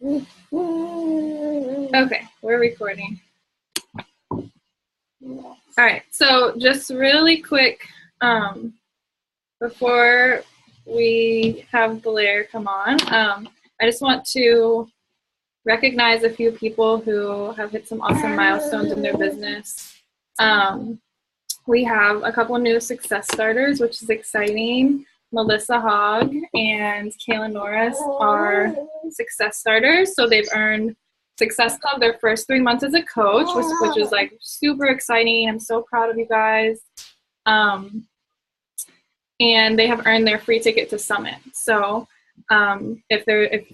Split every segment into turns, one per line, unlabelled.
Okay, we're recording. All right, so just really quick, before we have Blair come on, I just want to recognize a few people who have hit some awesome milestones in their business. We have a couple new success starters, which is exciting. Melissa Hogg and Kayla Norris are success starters, so they've earned Success Club their first 3 months as a coach, which is like super exciting. I'm so proud of you guys. And they have earned their free ticket to Summit. So if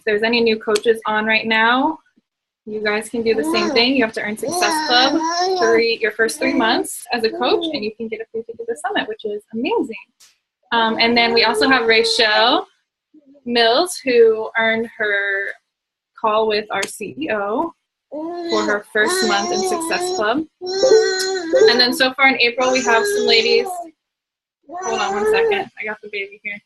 there's any new coaches on right now, you guys can do the same thing. You have to earn Success Club your first 3 months as a coach, and you can get a free ticket to Summit, which is amazing. And then we also have Rachel Mills, who earned her call with our CEO for her first month in Success Club. And then so far in April, we have some ladies. Hold on 1 second. I got the baby here.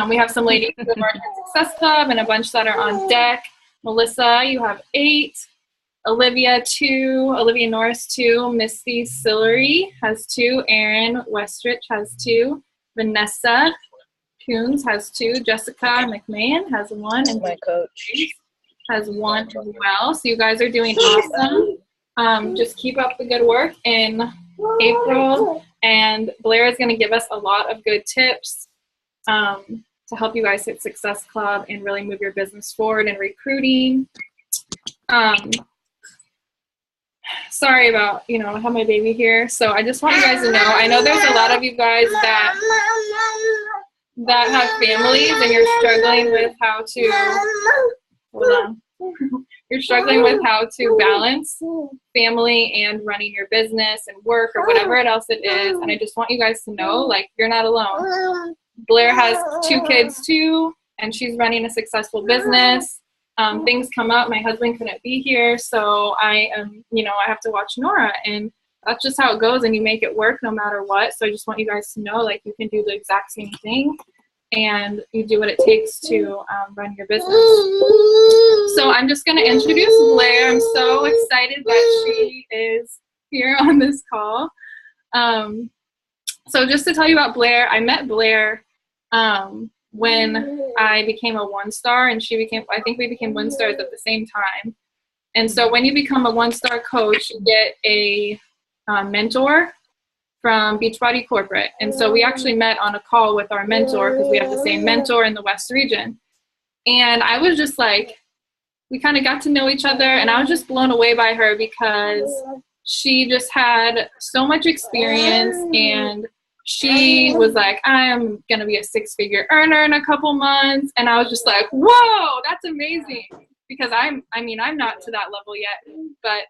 We have some ladies who are in Success Club and a bunch that are on deck. Melissa, you have 8. Olivia, 2. Olivia Norris, 2. Misty Sillery has 2. Erin Westrich has 2. Vanessa Coons has 2. Jessica McMahon has 1. And
my coach
has 1 as well. So you guys are doing awesome. Just keep up the good work in April. And Blair is going to give us a lot of good tips to help you guys hit Success Club and really move your business forward in recruiting. Sorry about, I have my baby here. So I just want you guys to know, I know there's a lot of you guys that have families and you're struggling with how to, hold on. You're struggling with how to balance family and running your business and work or whatever else it is. And I just want you guys to know, like, you're not alone. Blair has 2 kids too, and she's running a successful business. Things come up. My husband couldn't be here, so I have to watch Nora, and that's just how it goes, and you make it work no matter what. So I just want you guys to know, like, you can do the exact same thing, and you do what it takes to run your business. So I'm just going to introduce Blair. I'm so excited that she is here on this call. So just to tell you about Blair, I met Blair when I became a 1-star, and I think we became 1-stars at the same time. And so when you become a 1-star coach, you get a mentor from Beachbody Corporate. And so we actually met on a call with our mentor because we have the same mentor in the West region. And I was just like, we kind of got to know each other, and I was just blown away by her because she just had so much experience, and she was like, I'm going to be a 6-figure earner in a couple months. And I was just like, whoa, that's amazing. Because I'm not to that level yet, but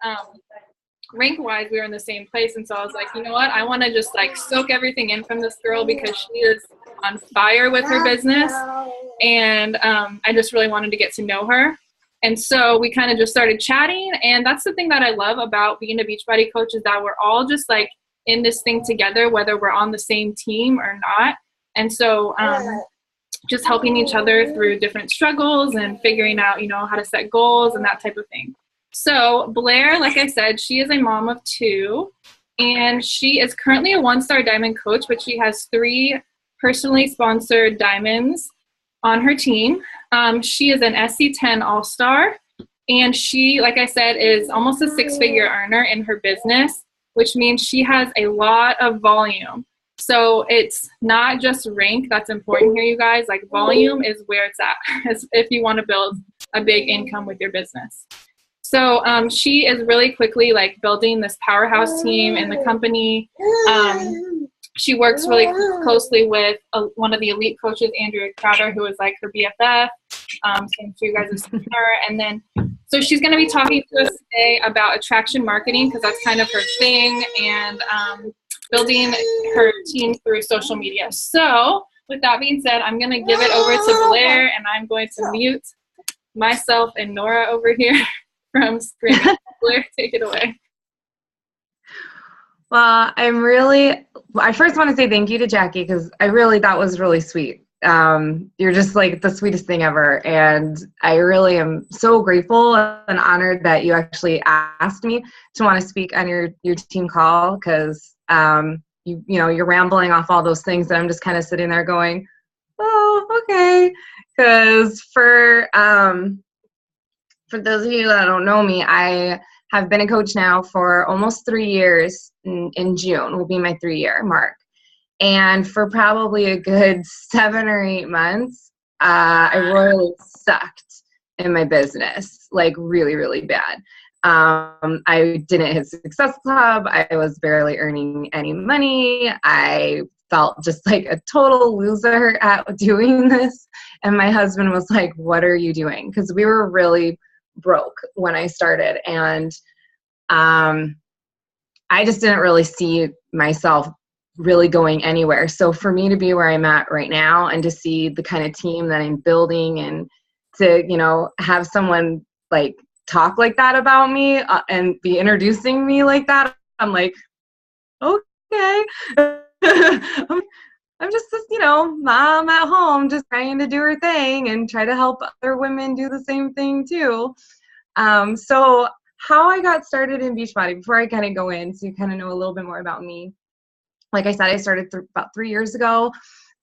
rank-wise, we were in the same place. And so I was like, you know what? I want to just like soak everything in from this girl because she is on fire with her business. And I just really wanted to get to know her. And so we kind of just started chatting. And that's the thing that I love about being a Beachbody coach is that we're all just like in this thing together, whether we're on the same team or not. And so just helping each other through different struggles and figuring out, how to set goals and that type of thing. So Blair, like I said, she is a mom of 2, and she is currently a 1-star diamond coach, but she has 3 personally sponsored diamonds on her team. She is an SC10 All-Star, and she, like I said, is almost a 6-figure earner in her business, which means she has a lot of volume. So it's not just rank that's important here, you guys. Like, volume is where it's at if you want to build a big income with your business. So she is really quickly like building this powerhouse team in the company. She works really closely with one of the elite coaches, Andrea Crowder, who is like her BFF. So I'm sure you guys have seen her. And then, so she's going to be talking to us today about attraction marketing because that's kind of her thing, and building her team through social media. So with that being said, I'm going to give it over to Blair, and I'm going to mute myself and Nora over here from screaming. Blair, take it away.
Well, I first want to say thank you to Jackie because that was really sweet. You're just like the sweetest thing ever. And I really am so grateful and honored that you actually asked me to want to speak on your team call, because you're rambling off all those things, and I'm just kind of sitting there going, oh, okay. Because for those of you that don't know me, I have been a coach now for almost 3 years. In June will be my 3-year mark. And for probably a good 7 or 8 months, I royally sucked in my business, like really, really bad. I didn't hit Success Club. I was barely earning any money. I felt just like a total loser at doing this. And my husband was like, what are you doing? Because we were really broke when I started. And I just didn't really see myself really going anywhere. So for me to be where I'm at right now and to see the kind of team that I'm building, and to, have someone like talk like that about me and be introducing me like that, I'm like, okay. I'm just this, mom at home just trying to do her thing and try to help other women do the same thing too. So how I got started in Beachbody, before I kind of go in, so you kind of know a little bit more about me. Like I said, I started about 3 years ago.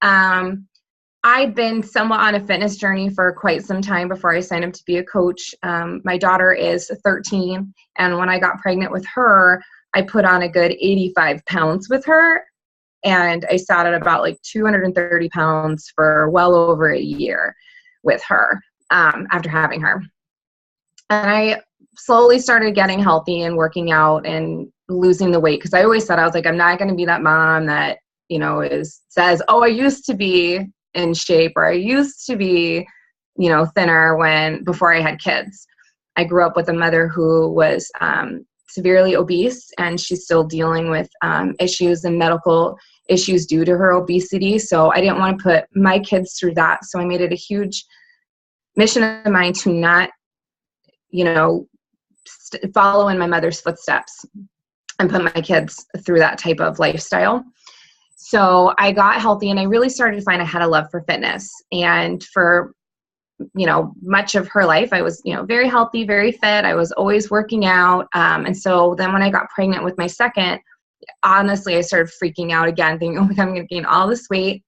I'd been somewhat on a fitness journey for quite some time before I signed up to be a coach. My daughter is 13, and when I got pregnant with her, I put on a good 85 pounds with her, and I sat at about like 230 pounds for well over a year with her after having her. And I slowly started getting healthy and working out and losing the weight, because I always said, I was like, I'm not going to be that mom that says, oh, I used to be in shape, or I used to be thinner before I had kids. I grew up with a mother who was severely obese, and she's still dealing with issues and medical issues due to her obesity. So I didn't want to put my kids through that. So I made it a huge mission of mine to not follow in my mother's footsteps and put my kids through that type of lifestyle. So I got healthy, and I really started to find I had a love for fitness. And for, much of her life, I was, very healthy, very fit. I was always working out. And so then when I got pregnant with my second, honestly, I started freaking out again, thinking, oh my God, I'm going to gain all this weight.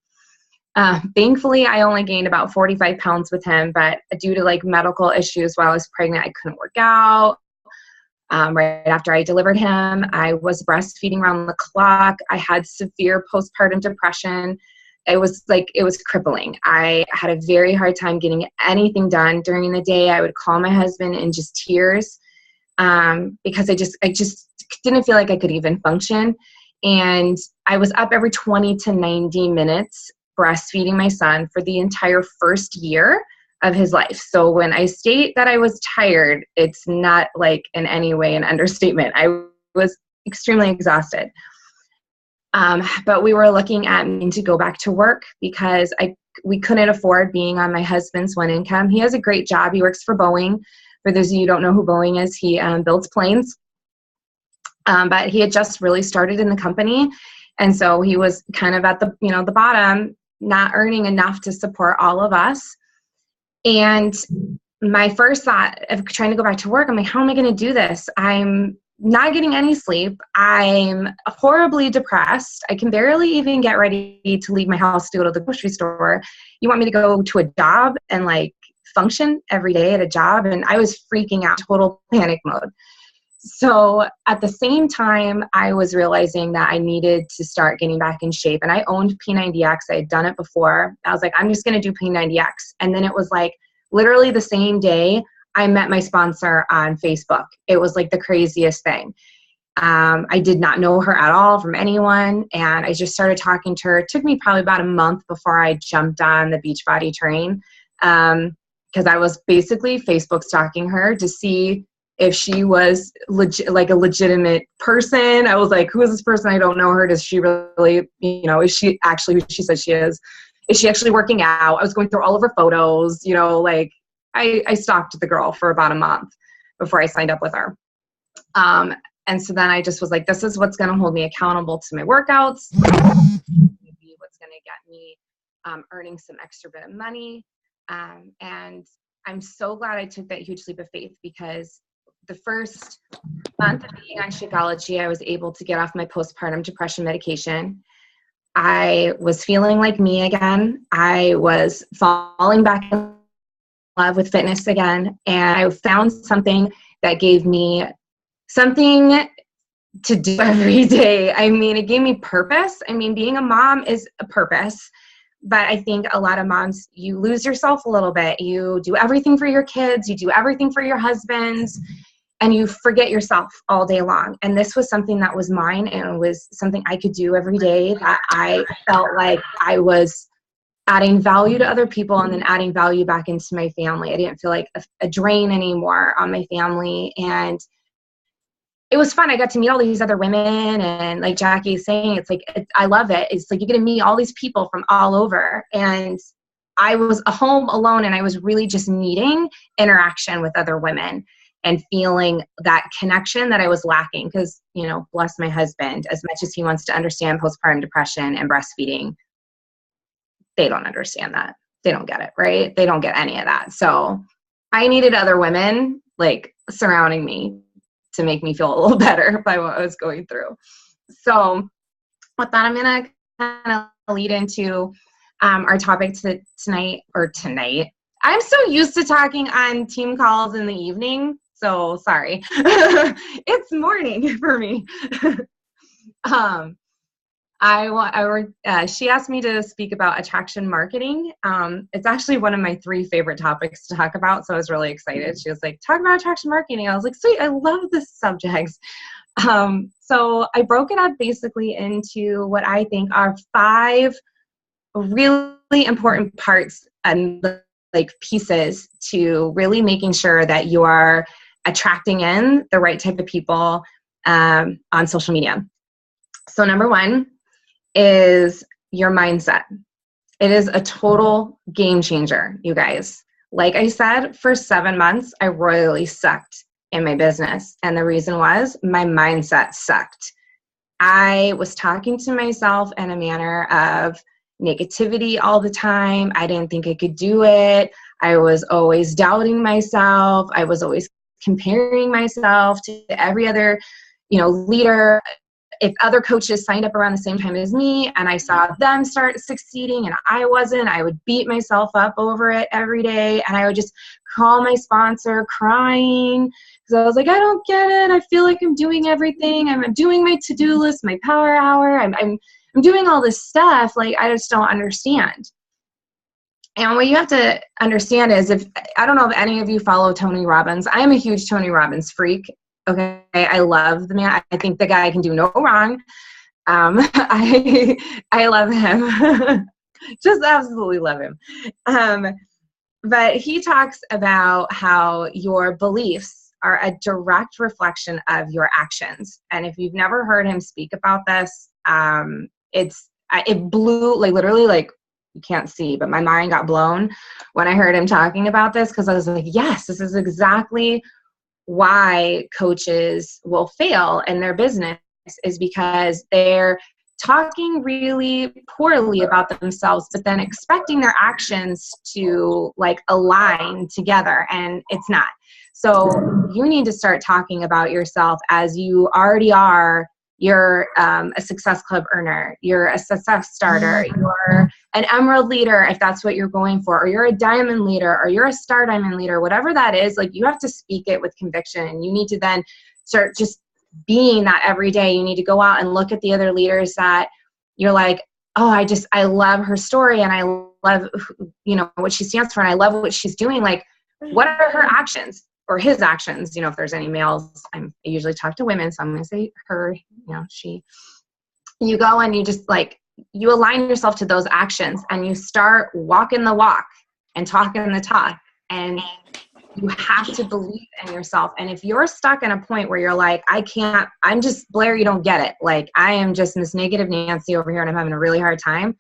Thankfully, I only gained about 45 pounds with him, but due to like medical issues while I was pregnant, I couldn't work out. Right after I delivered him, I was breastfeeding around the clock. I had severe postpartum depression. It was crippling. I had a very hard time getting anything done during the day. I would call my husband in just tears because I just didn't feel like I could even function. And I was up every 20 to 90 minutes breastfeeding my son for the entire first year of his life. So when I state that I was tired, it's not like in any way an understatement. I was extremely exhausted. But we were looking at me to go back to work because we couldn't afford being on my husband's one income. He has a great job. He works for Boeing. For those of you who don't know who Boeing is, he builds planes. But he had just really started in the company. And so he was kind of at the bottom, not earning enough to support all of us. And my first thought of trying to go back to work, I'm like, how am I going to do this? I'm not getting any sleep. I'm horribly depressed. I can barely even get ready to leave my house to go to the grocery store. You want me to go to a job and like function every day at a job? And I was freaking out, total panic mode. So at the same time, I was realizing that I needed to start getting back in shape. And I owned P90X. I had done it before. I was like, I'm just going to do P90X. And then it was like literally the same day I met my sponsor on Facebook. It was like the craziest thing. I did not know her at all from anyone. And I just started talking to her. It took me probably about a month before I jumped on the Beachbody train. Because I was basically Facebook stalking her to see if she was like a legitimate person. I was like, who is this person? I don't know her. Does she really, is she actually who she says she is? Is she actually working out? I was going through all of her photos, I stalked the girl for about a month before I signed up with her. And so then I just was like, this is what's going to hold me accountable to my workouts. What's going to get me earning some extra bit of money. And I'm so glad I took that huge leap of faith, because the first month of being on Shakeology, I was able to get off my postpartum depression medication. I was feeling like me again. I was falling back in love with fitness again. And I found something that gave me something to do every day. I mean, it gave me purpose. I mean, being a mom is a purpose. But I think a lot of moms, you lose yourself a little bit. You do everything for your kids. You do everything for your husbands. And you forget yourself all day long. And this was something that was mine, and it was something I could do every day, that I felt like I was adding value to other people and then adding value back into my family. I didn't feel like a drain anymore on my family. And it was fun. I got to meet all these other women, and like Jackie is saying, it's like, I love it. It's like you get to meet all these people from all over. And I was home alone, and I was really just needing interaction with other women and feeling that connection that I was lacking. Because, you know, bless my husband, as much as he wants to understand postpartum depression and breastfeeding, they don't understand that. They don't get it, right? They don't get any of that. So I needed other women like surrounding me to make me feel a little better by what I was going through. So with that, I'm going to kind of lead into our topic tonight. I'm so used to talking on team calls in the evening. So sorry. It's morning for me. She asked me to speak about attraction marketing. It's actually one of my 3 favorite topics to talk about. So I was really excited. She was like, talk about attraction marketing. I was like, sweet, I love this subject. So I broke it up basically into what I think are 5 really important parts and like pieces to really making sure that you are attracting in the right type of people on social media. So number 1 is your mindset. It is a total game changer, you guys. Like I said, for 7 months, I royally sucked in my business. And the reason was my mindset sucked. I was talking to myself in a manner of negativity all the time. I didn't think I could do it. I was always doubting myself. I was always comparing myself to every other, leader. If other coaches signed up around the same time as me and I saw them start succeeding and I wasn't, I would beat myself up over it every day. And I would just call my sponsor crying because I was like, I don't get it. I feel like I'm doing everything. I'm doing my to-do list, my power hour. I'm doing all this stuff. Like, I just don't understand. And what you have to understand is, I don't know if any of you follow Tony Robbins. I am a huge Tony Robbins freak. Okay, I love the man. I think the guy can do no wrong. I love him. Just absolutely love him. But he talks about how your beliefs are a direct reflection of your actions. And if you've never heard him speak about this, it blew, like, literally, like, you can't see, but my mind got blown when I heard him talking about this, because I was like, yes, this is exactly why coaches will fail in their business, is because they're talking really poorly about themselves, but then expecting their actions to like align together, and it's not. So you need to start talking about yourself as you already are. You're a Success Club earner, you're a success starter, you're an emerald leader if that's what you're going for, or you're a diamond leader, or you're a star diamond leader, whatever that is. Like, you have to speak it with conviction, and you need to then start just being that every day. You need to go out and look at the other leaders that you're like, oh, I love her story, and I love, what she stands for, and I love what she's doing. Like, what are her actions? Or his actions, if there's any males. I usually talk to women, so I'm going to say her, she. You go and you just, like, you align yourself to those actions, and you start walking the walk and talking the talk, and you have to believe in yourself. And if you're stuck in a point where you're like, I'm just, Blair, you don't get it. Like, I am just Miss Negative Nancy over here, and I'm having a really hard time.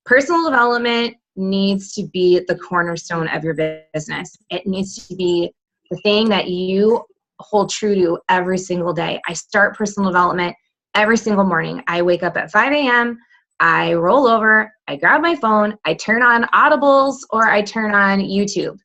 Personal development needs to be the cornerstone of your business. It needs to be the thing that you hold true to every single day. I start personal development every single morning. I wake up at 5 a.m. I roll over, I grab my phone, I turn on Audibles, or I turn on YouTube.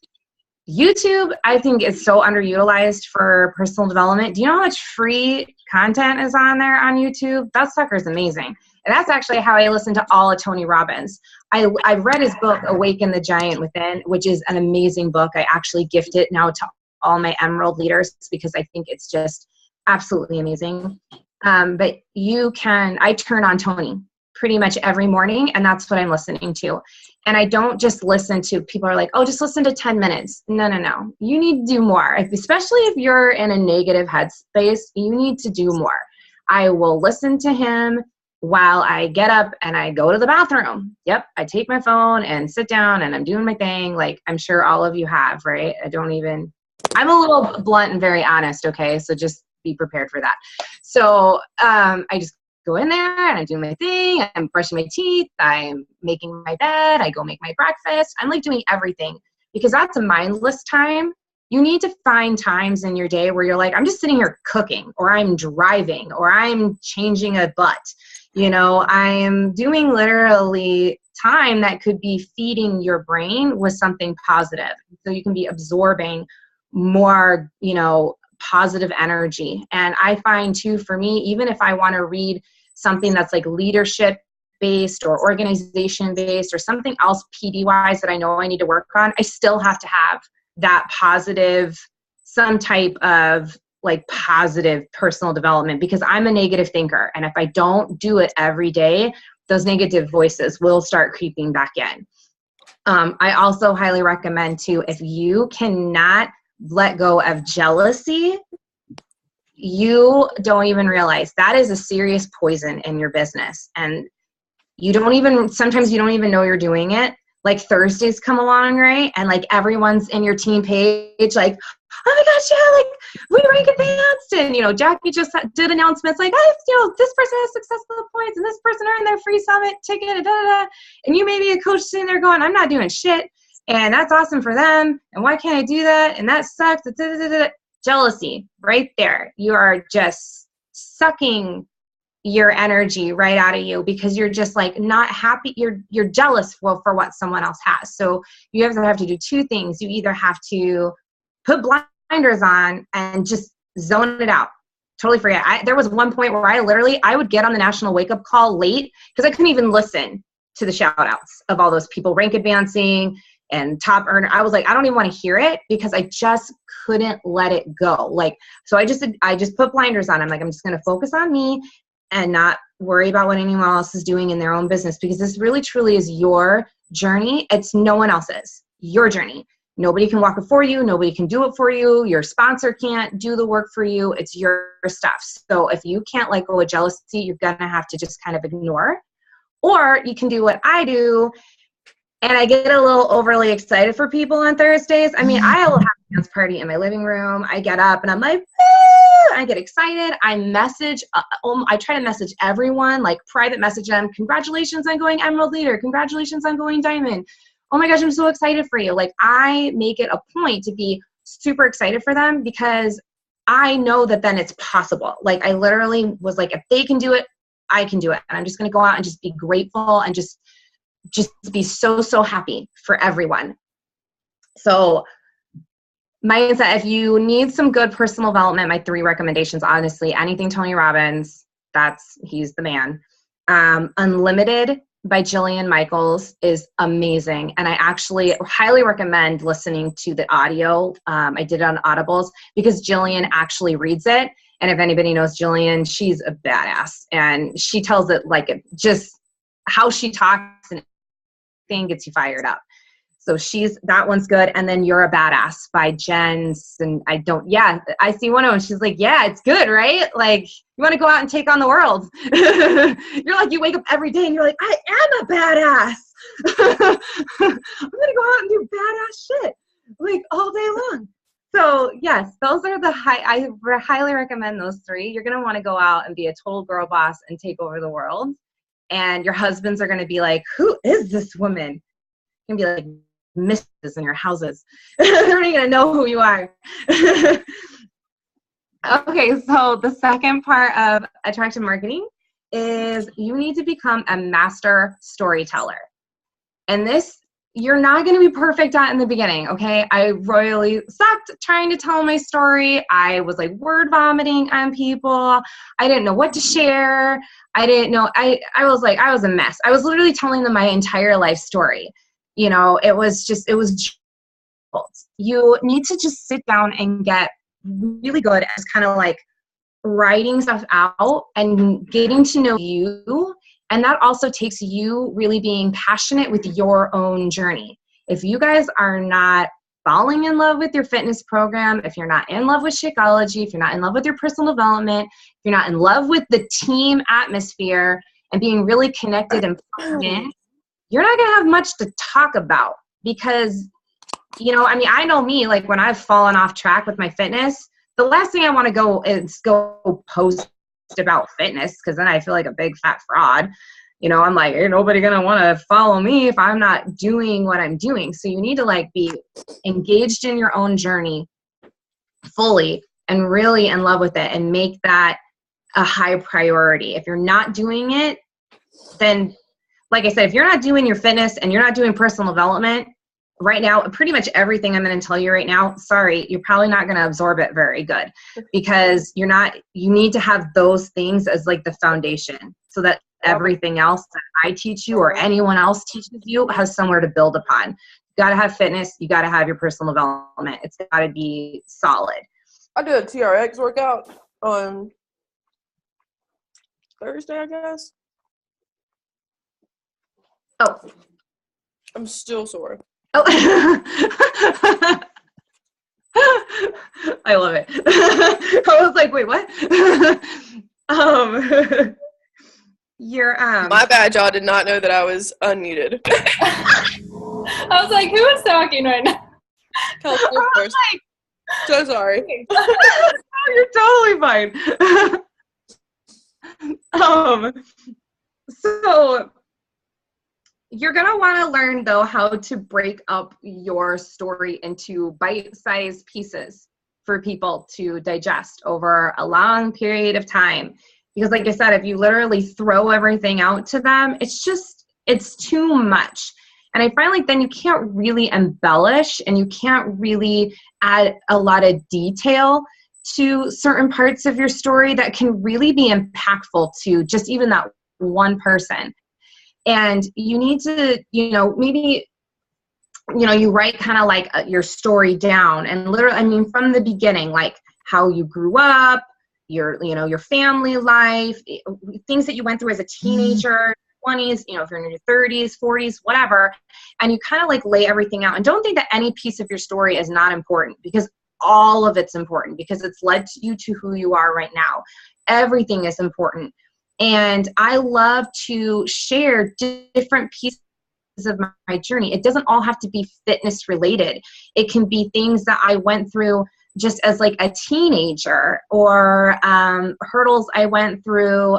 YouTube, I think, is so underutilized for personal development. Do you know how much free content is on there on YouTube? That sucker's amazing. And that's actually how I listen to all of Tony Robbins. I've read his book, Awaken the Giant Within, which is an amazing book. I actually gift it now to all my Emerald leaders because I think it's just absolutely amazing. But I turn on Tony pretty much every morning, and that's what I'm listening to. And I don't just listen to, people are like, oh, just listen to 10 minutes. No. You need to do more. Especially if you're in a negative headspace, you need to do more. I will listen to him while I get up and I go to the bathroom. Yep, I take my phone and sit down and I'm doing my thing, like I'm sure all of you have, right? I'm a little blunt and very honest, okay? So just be prepared for that. So I just go in there and I do my thing. I'm brushing my teeth. I'm making my bed. I go make my breakfast. I'm like doing everything because that's a mindless time. You need to find times in your day where you're like, I'm just sitting here cooking, or I'm driving, or I'm changing a butt. I'm doing literally time that could be feeding your brain with something positive. So you can be absorbing more, positive energy. And I find too, for me, even if I want to read something that's like leadership based or organization based or something else PD wise that I know I need to work on, I still have to have that positive, some type of like positive personal development, because I'm a negative thinker. And if I don't do it every day, those negative voices will start creeping back in. I also highly recommend too, if you cannot let go of jealousy, you don't even realize that is a serious poison in your business. And sometimes you don't even know you're doing it. Like Thursdays come along, right? And like everyone's in your team page, like, oh my gosh, yeah, like we rank advanced. And, Jackie just did announcements like, this person has successful points and this person earned their free summit ticket, da, da, da. And you may be a coach sitting there going, I'm not doing shit. And that's awesome for them. And why can't I do that? And that sucks. Da, da, da, da. Jealousy right there. You are just sucking your energy right out of you because you're just like not happy. You're jealous for what someone else has. So you have to do two things. You either have to put blinders on and just zone it out. Totally forget. There was one point where I would get on the national wake up call late because I couldn't even listen to the shout outs of all those people rank advancing and top earner. I was like, I don't even want to hear it because I just couldn't let it go. So I just put blinders on. I'm like, I'm just going to focus on me and not worry about what anyone else is doing in their own business, because this really truly is your journey. It's no one else's, your journey. Nobody can walk it for you. Nobody can do it for you. Your sponsor can't do the work for you. It's your stuff. So if you can't let go of jealousy, you're going to have to just kind of ignore, or you can do what I do. And I get a little overly excited for people on Thursdays. I mean, I will have a dance party in my living room. I get up and I'm like, I get excited. I try to message everyone, like private message them. Congratulations on going Emerald Leader. Congratulations on going Diamond. Oh my gosh, I'm so excited for you. Like I make it a point to be super excited for them because I know that then it's possible. Like I literally was like, if they can do it, I can do it. And I'm just going to go out and just be grateful and just be so happy for everyone. So mindset, if you need some good personal development, my 3 recommendations, honestly, anything Tony Robbins, he's the man. Unlimited by Jillian Michaels is amazing. And I actually highly recommend listening to the audio. I did it on Audibles because Jillian actually reads it. And if anybody knows Jillian, she's a badass. And she tells it like just how she talks and thing gets you fired up. So that one's good. And then You're a Badass by Jen. And I see one of them. She's like, yeah, it's good, right? Like you want to go out and take on the world. You're like, you wake up every day and you're like, I am a badass. I'm going to go out and do badass shit like all day long. So yes, those are I highly recommend those 3. You're going to want to go out and be a total girl boss and take over the world. And your husbands are going to be like, who is this woman? You're going to be like mistresses in your houses. They're not going to know who you are. Okay, so the second part of attraction marketing is you need to become a master storyteller. And this, you're not going to be perfect at in the beginning, okay? I royally stopped trying to tell my story. I was like word vomiting on people. I didn't know what to share. I didn't know, I was like, I was a mess. I was literally telling them my entire life story. You know, it was difficult. You need to just sit down and get really good at kind of like writing stuff out and getting to know you. And that also takes you really being passionate with your own journey. If you guys are not falling in love with your fitness program, if you're not in love with Shakeology, if you're not in love with your personal development, if you're not in love with the team atmosphere and being really connected and plugged in, you're not going to have much to talk about because, you know, I mean, I know me, like when I've fallen off track with my fitness, the last thing I want to go is go post about fitness because then I feel like a big fat fraud. You know, I'm like, ain't nobody gonna want to follow me if I'm not doing what I'm doing. So you need to like be engaged in your own journey fully and really in love with it and make that a high priority. If you're not doing it, then like I said, if you're not doing your fitness and you're not doing personal development right now, pretty much everything I'm going to tell you right now, sorry, you're probably not going to absorb it very good because you need to have those things as like the foundation so that everything else that I teach you or anyone else teaches you has somewhere to build upon. You got to have fitness. You got to have your personal development. It's got to be solid.
I did a TRX workout on Thursday, I guess.
Oh.
I'm still sore.
Oh. I love it. I was like, wait, what?
My bad, y'all did not know that I was unmuted.
I was like, who is talking right now?
Kelsey, of course. Like, so sorry.
You're totally fine. So you're going to want to learn, though, how to break up your story into bite-sized pieces for people to digest over a long period of time. Because like I said, if you literally throw everything out to them, it's too much. And I find like then you can't really embellish and you can't really add a lot of detail to certain parts of your story that can really be impactful to just even that one person. And you need to, you know, maybe, you know, you write kind of like your story down and literally, I mean, from the beginning, like how you grew up, your, you know, your family life, things that you went through as a teenager, 20s, you know, if you're in your 30s, 40s, whatever. And you kind of like lay everything out and don't think that any piece of your story is not important because all of it's important because it's led you to who you are right now. Everything is important. And I love to share different pieces of my journey. It doesn't all have to be fitness related. It can be things that I went through just as like a teenager or hurdles I went through.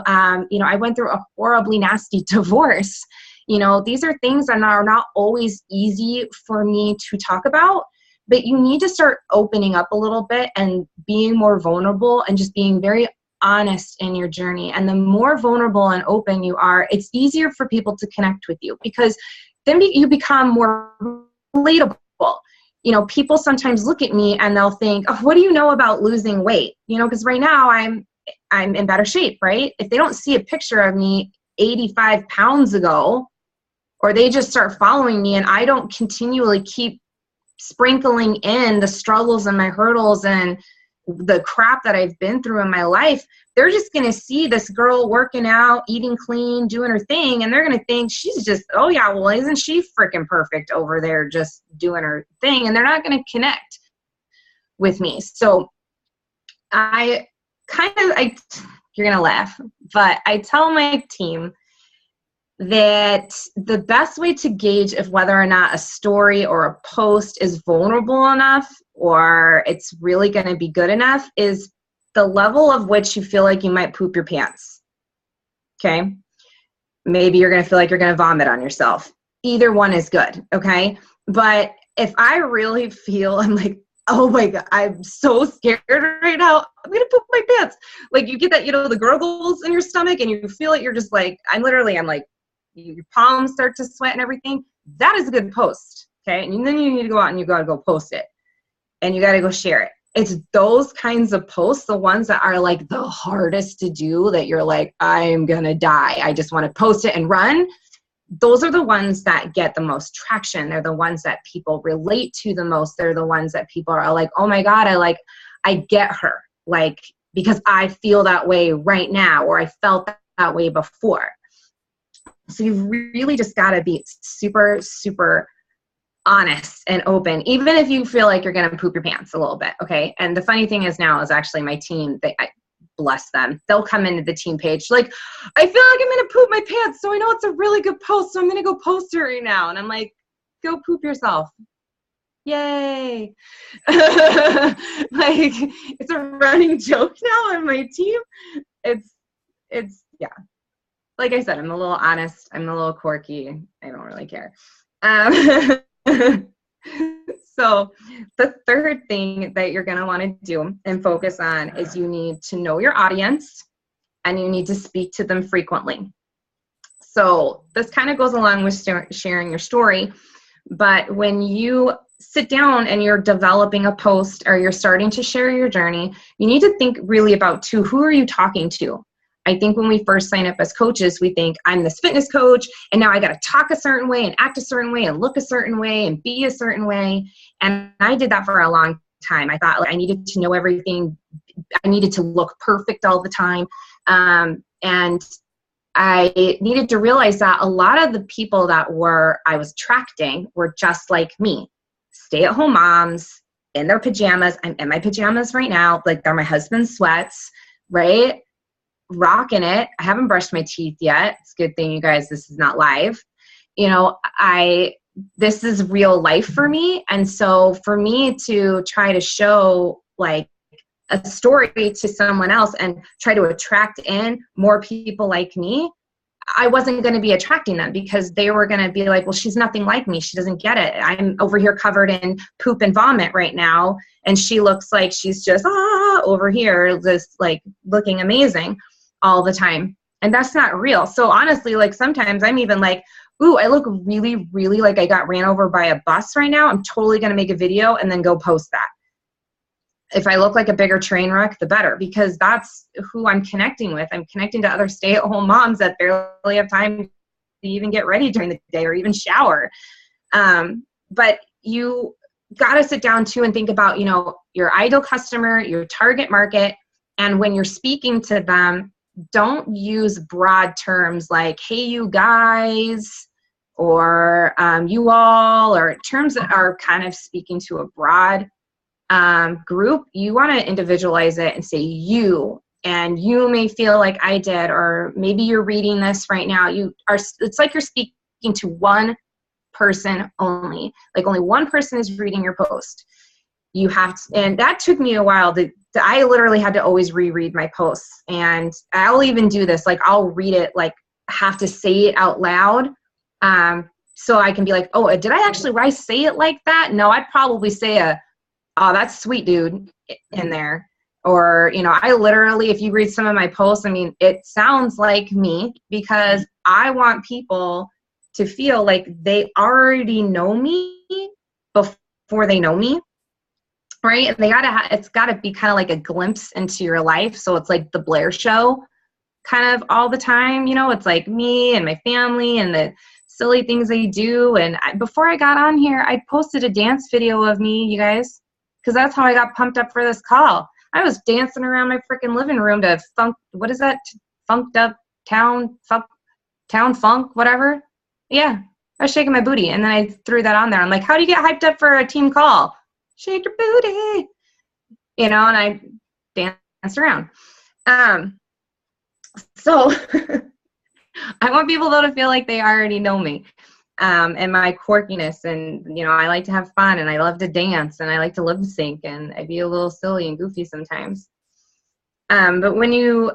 You know, I went through a horribly nasty divorce. You know, these are things that are not always easy for me to talk about, but you need to start opening up a little bit and being more vulnerable and just being very honest in your journey. And the more vulnerable and open you are, it's easier for people to connect with you because then you become more relatable. You know, people sometimes look at me and they'll think, oh, what do you know about losing weight? You know, because right now I'm in better shape, right? If they don't see a picture of me 85 pounds ago, or they just start following me and I don't continually keep sprinkling in the struggles and my hurdles and the crap that I've been through in my life, they're just going to see this girl working out, eating clean, doing her thing. And they're going to think she's just, oh yeah, well, isn't she freaking perfect over there just doing her thing? And they're not going to connect with me. So you're going to laugh, but I tell my team that the best way to gauge if whether or not a story or a post is vulnerable enough or it's really going to be good enough is the level of which you feel like you might poop your pants. Okay? Maybe you're going to feel like you're going to vomit on yourself. Either one is good, okay? But if I really feel I'm like, oh my God, I'm so scared right now. I'm going to poop my pants. Like you get that, the gurgles in your stomach and you feel it. You're just like, I'm like, your palms start to sweat and everything. That is a good post. Okay. And then you need to go out and you got to go post it and you got to go share it. It's those kinds of posts, the ones that are like the hardest to do, that you're like, I'm going to die. I just want to post it and run. Those are the ones that get the most traction. They're the ones that people relate to the most. They're the ones that people are like, oh my God, I get her. Like, because I feel that way right now, or I felt that way before. So you really just got to be super, super honest and open, even if you feel like you're going to poop your pants a little bit. Okay. And the funny thing is now is actually my team, I bless them. They'll come into the team page like, I feel like I'm going to poop my pants. So I know it's a really good post. So I'm going to go post it right now. And I'm like, go poop yourself. Yay. Like it's a running joke now on my team. It's yeah. Like I said, I'm a little honest. I'm a little quirky. I don't really care. So the third thing that you're going to want to do and focus on is you need to know your audience and you need to speak to them frequently. So this kind of goes along with sharing your story, but when you sit down and you're developing a post or you're starting to share your journey, you need to think really about who are you talking to? I think when we first sign up as coaches, we think I'm this fitness coach and now I got to talk a certain way and act a certain way and look a certain way and be a certain way. And I did that for a long time. I thought like I needed to know everything. I needed to look perfect all the time. And I needed to realize that a lot of the people that I was attracting were just like me, stay-at-home moms in their pajamas. I'm in my pajamas right now. Like they're my husband's sweats, right? Rocking it. I haven't brushed my teeth yet. It's a good thing, you guys, this is not live. This is real life for me. And so for me to try to show like a story to someone else and try to attract in more people like me, I wasn't going to be attracting them because they were going to be like, well, she's nothing like me. She doesn't get it. I'm over here covered in poop and vomit right now. And she looks like she's just over here, just like looking amazing all the time. And that's not real. So honestly, like sometimes I'm even like, ooh, I look really, really like I got ran over by a bus right now. I'm totally going to make a video and then go post that. If I look like a bigger train wreck, the better, because that's who I'm connecting with. I'm connecting to other stay-at-home moms that barely have time to even get ready during the day or even shower. But you got to sit down too and think about, your ideal customer, your target market. And when you're speaking to them, don't use broad terms like, hey, you guys, or you all, or terms that are kind of speaking to a broad group. You want to individualize it and say you, and you may feel like I did, or maybe you're reading this right now. It's like you're speaking to one person only, like only one person is reading your post. You have to, and that took me a while I literally had to always reread my posts. And I'll even do this, like I'll read it, like have to say it out loud. So I can be like, oh, did I say it like that? No, I'd probably say oh, that's sweet, dude, in there. Or, I literally, if you read some of my posts, I mean, it sounds like me because I want people to feel like they already know me before they know me. Right? And it's gotta be kind of like a glimpse into your life. So it's like the Blair show kind of all the time, it's like me and my family and the silly things I do. And before I got on here, I posted a dance video of me, you guys, because that's how I got pumped up for this call. I was dancing around my freaking living room to what is that? Funked up town funk, whatever. Yeah. I was shaking my booty. And then I threw that on there. I'm like, how do you get hyped up for a team call? Shake your booty, and I danced around. So I want people though to feel like they already know me, and my quirkiness, and I like to have fun, and I love to dance, and I like to lip sync, and I be a little silly and goofy sometimes. But when you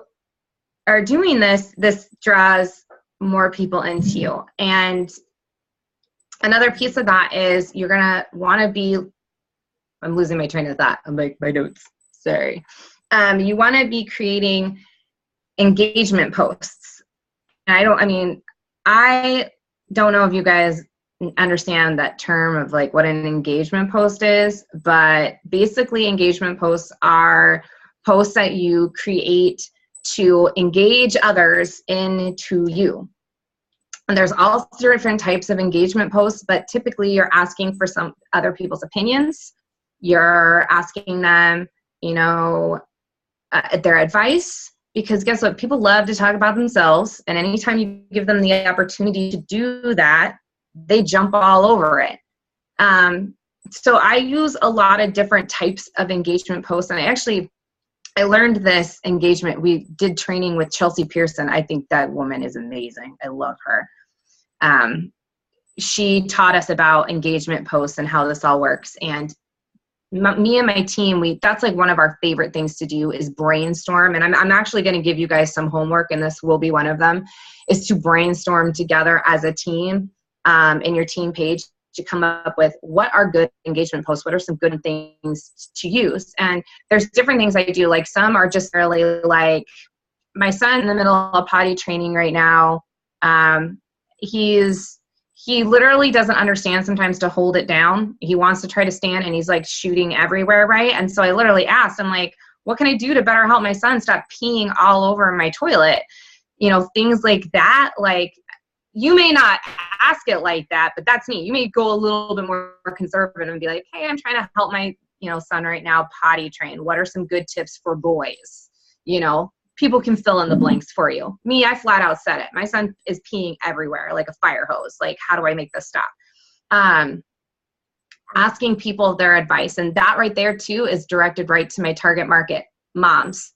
are doing this draws more people into you. And another piece of that is you're gonna want to be I'm losing my train of thought. I'm like, my notes. Sorry. You want to be creating engagement posts. I don't know if you guys understand that term of like what an engagement post is, but basically engagement posts are posts that you create to engage others into you. And there's all different types of engagement posts, but typically you're asking for some other people's opinions. You're asking them, their advice, because guess what? People love to talk about themselves. And anytime you give them the opportunity to do that, they jump all over it. So I use a lot of different types of engagement posts. And I learned this engagement. We did training with Chelsea Pearson. I think that woman is amazing. I love her. She taught us about engagement posts and how this all works. And me and my team, that's like one of our favorite things to do is brainstorm. And I'm actually going to give you guys some homework, and this will be one of them, is to brainstorm together as a team in your team page to come up with what are good engagement posts, what are some good things to use. And there's different things I do. Like some are just really like my son in the middle of potty training right now. He literally doesn't understand sometimes to hold it down. He wants to try to stand and he's like shooting everywhere, right? And so I literally asked, I'm like, what can I do to better help my son stop peeing all over my toilet? Things like that. Like, you may not ask it like that, but that's me. You may go a little bit more conservative and be like, hey, I'm trying to help my, son right now potty train. What are some good tips for boys? People can fill in the blanks for you. Me, I flat out said it. My son is peeing everywhere like a fire hose. Like, how do I make this stop? Asking people their advice. And that right there too is directed right to my target market, moms.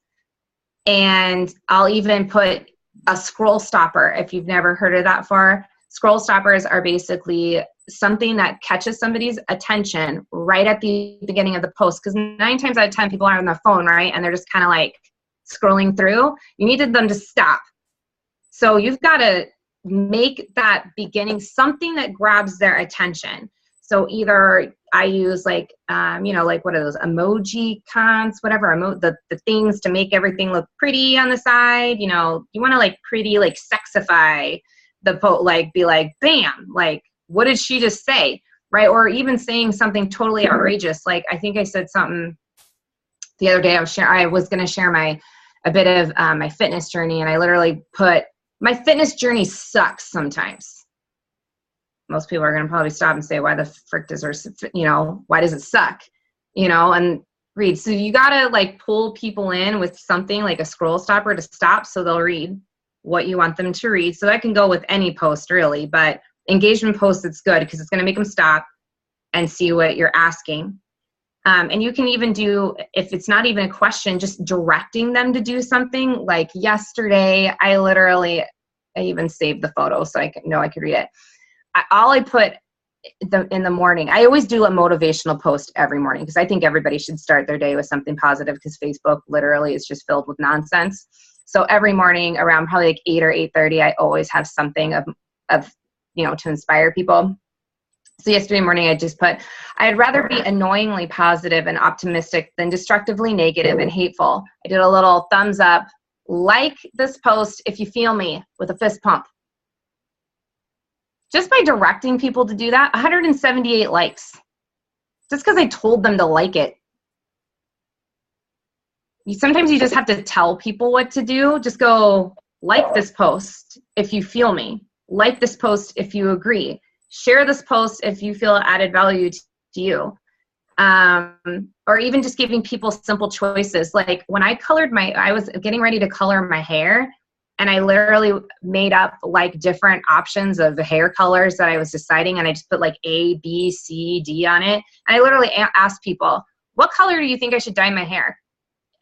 And I'll even put a scroll stopper, if you've never heard of that before. Scroll stoppers are basically something that catches somebody's attention right at the beginning of the post. Because 9 times out of 10, people are on their phone, right? And they're just kind of like scrolling through. You needed them to stop. So you've got to make that beginning something that grabs their attention. So either I use like, like what are those emoji cons, whatever, the things to make everything look pretty on the side. You want to like pretty, like sexify the post, like be like, bam, like what did she just say? Right. Or even saying something totally outrageous. Like I think I said something the other day. I was going to share a bit of my fitness journey. And I literally put, my fitness journey sucks sometimes. Most people are going to probably stop and say, why the frick does why does it suck? And read. So you got to like pull people in with something like a scroll stopper to stop so they'll read what you want them to read. So that can go with any post really, but engagement post, it's good because it's going to make them stop and see what you're asking. And you can even do, if it's not even a question, just directing them to do something. Like yesterday, I even saved the photo so I could read it. I put in the morning, I always do a motivational post every morning because I think everybody should start their day with something positive because Facebook literally is just filled with nonsense. So every morning around probably like 8 or 8:30, I always have something of to inspire people. So yesterday morning, I just put, I'd rather be annoyingly positive and optimistic than destructively negative and hateful. I did a little thumbs up, like this post if you feel me, with a fist pump. Just by directing people to do that, 178 likes. Just because I told them to like it. Sometimes you just have to tell people what to do. Just go, like this post if you feel me. Like this post if you agree. Share this post if you feel added value to you. Or even just giving people simple choices. Like when I was getting ready to color my hair, and I literally made up like different options of the hair colors that I was deciding. And I just put like A, B, C, D on it. And I literally asked people, what color do you think I should dye my hair?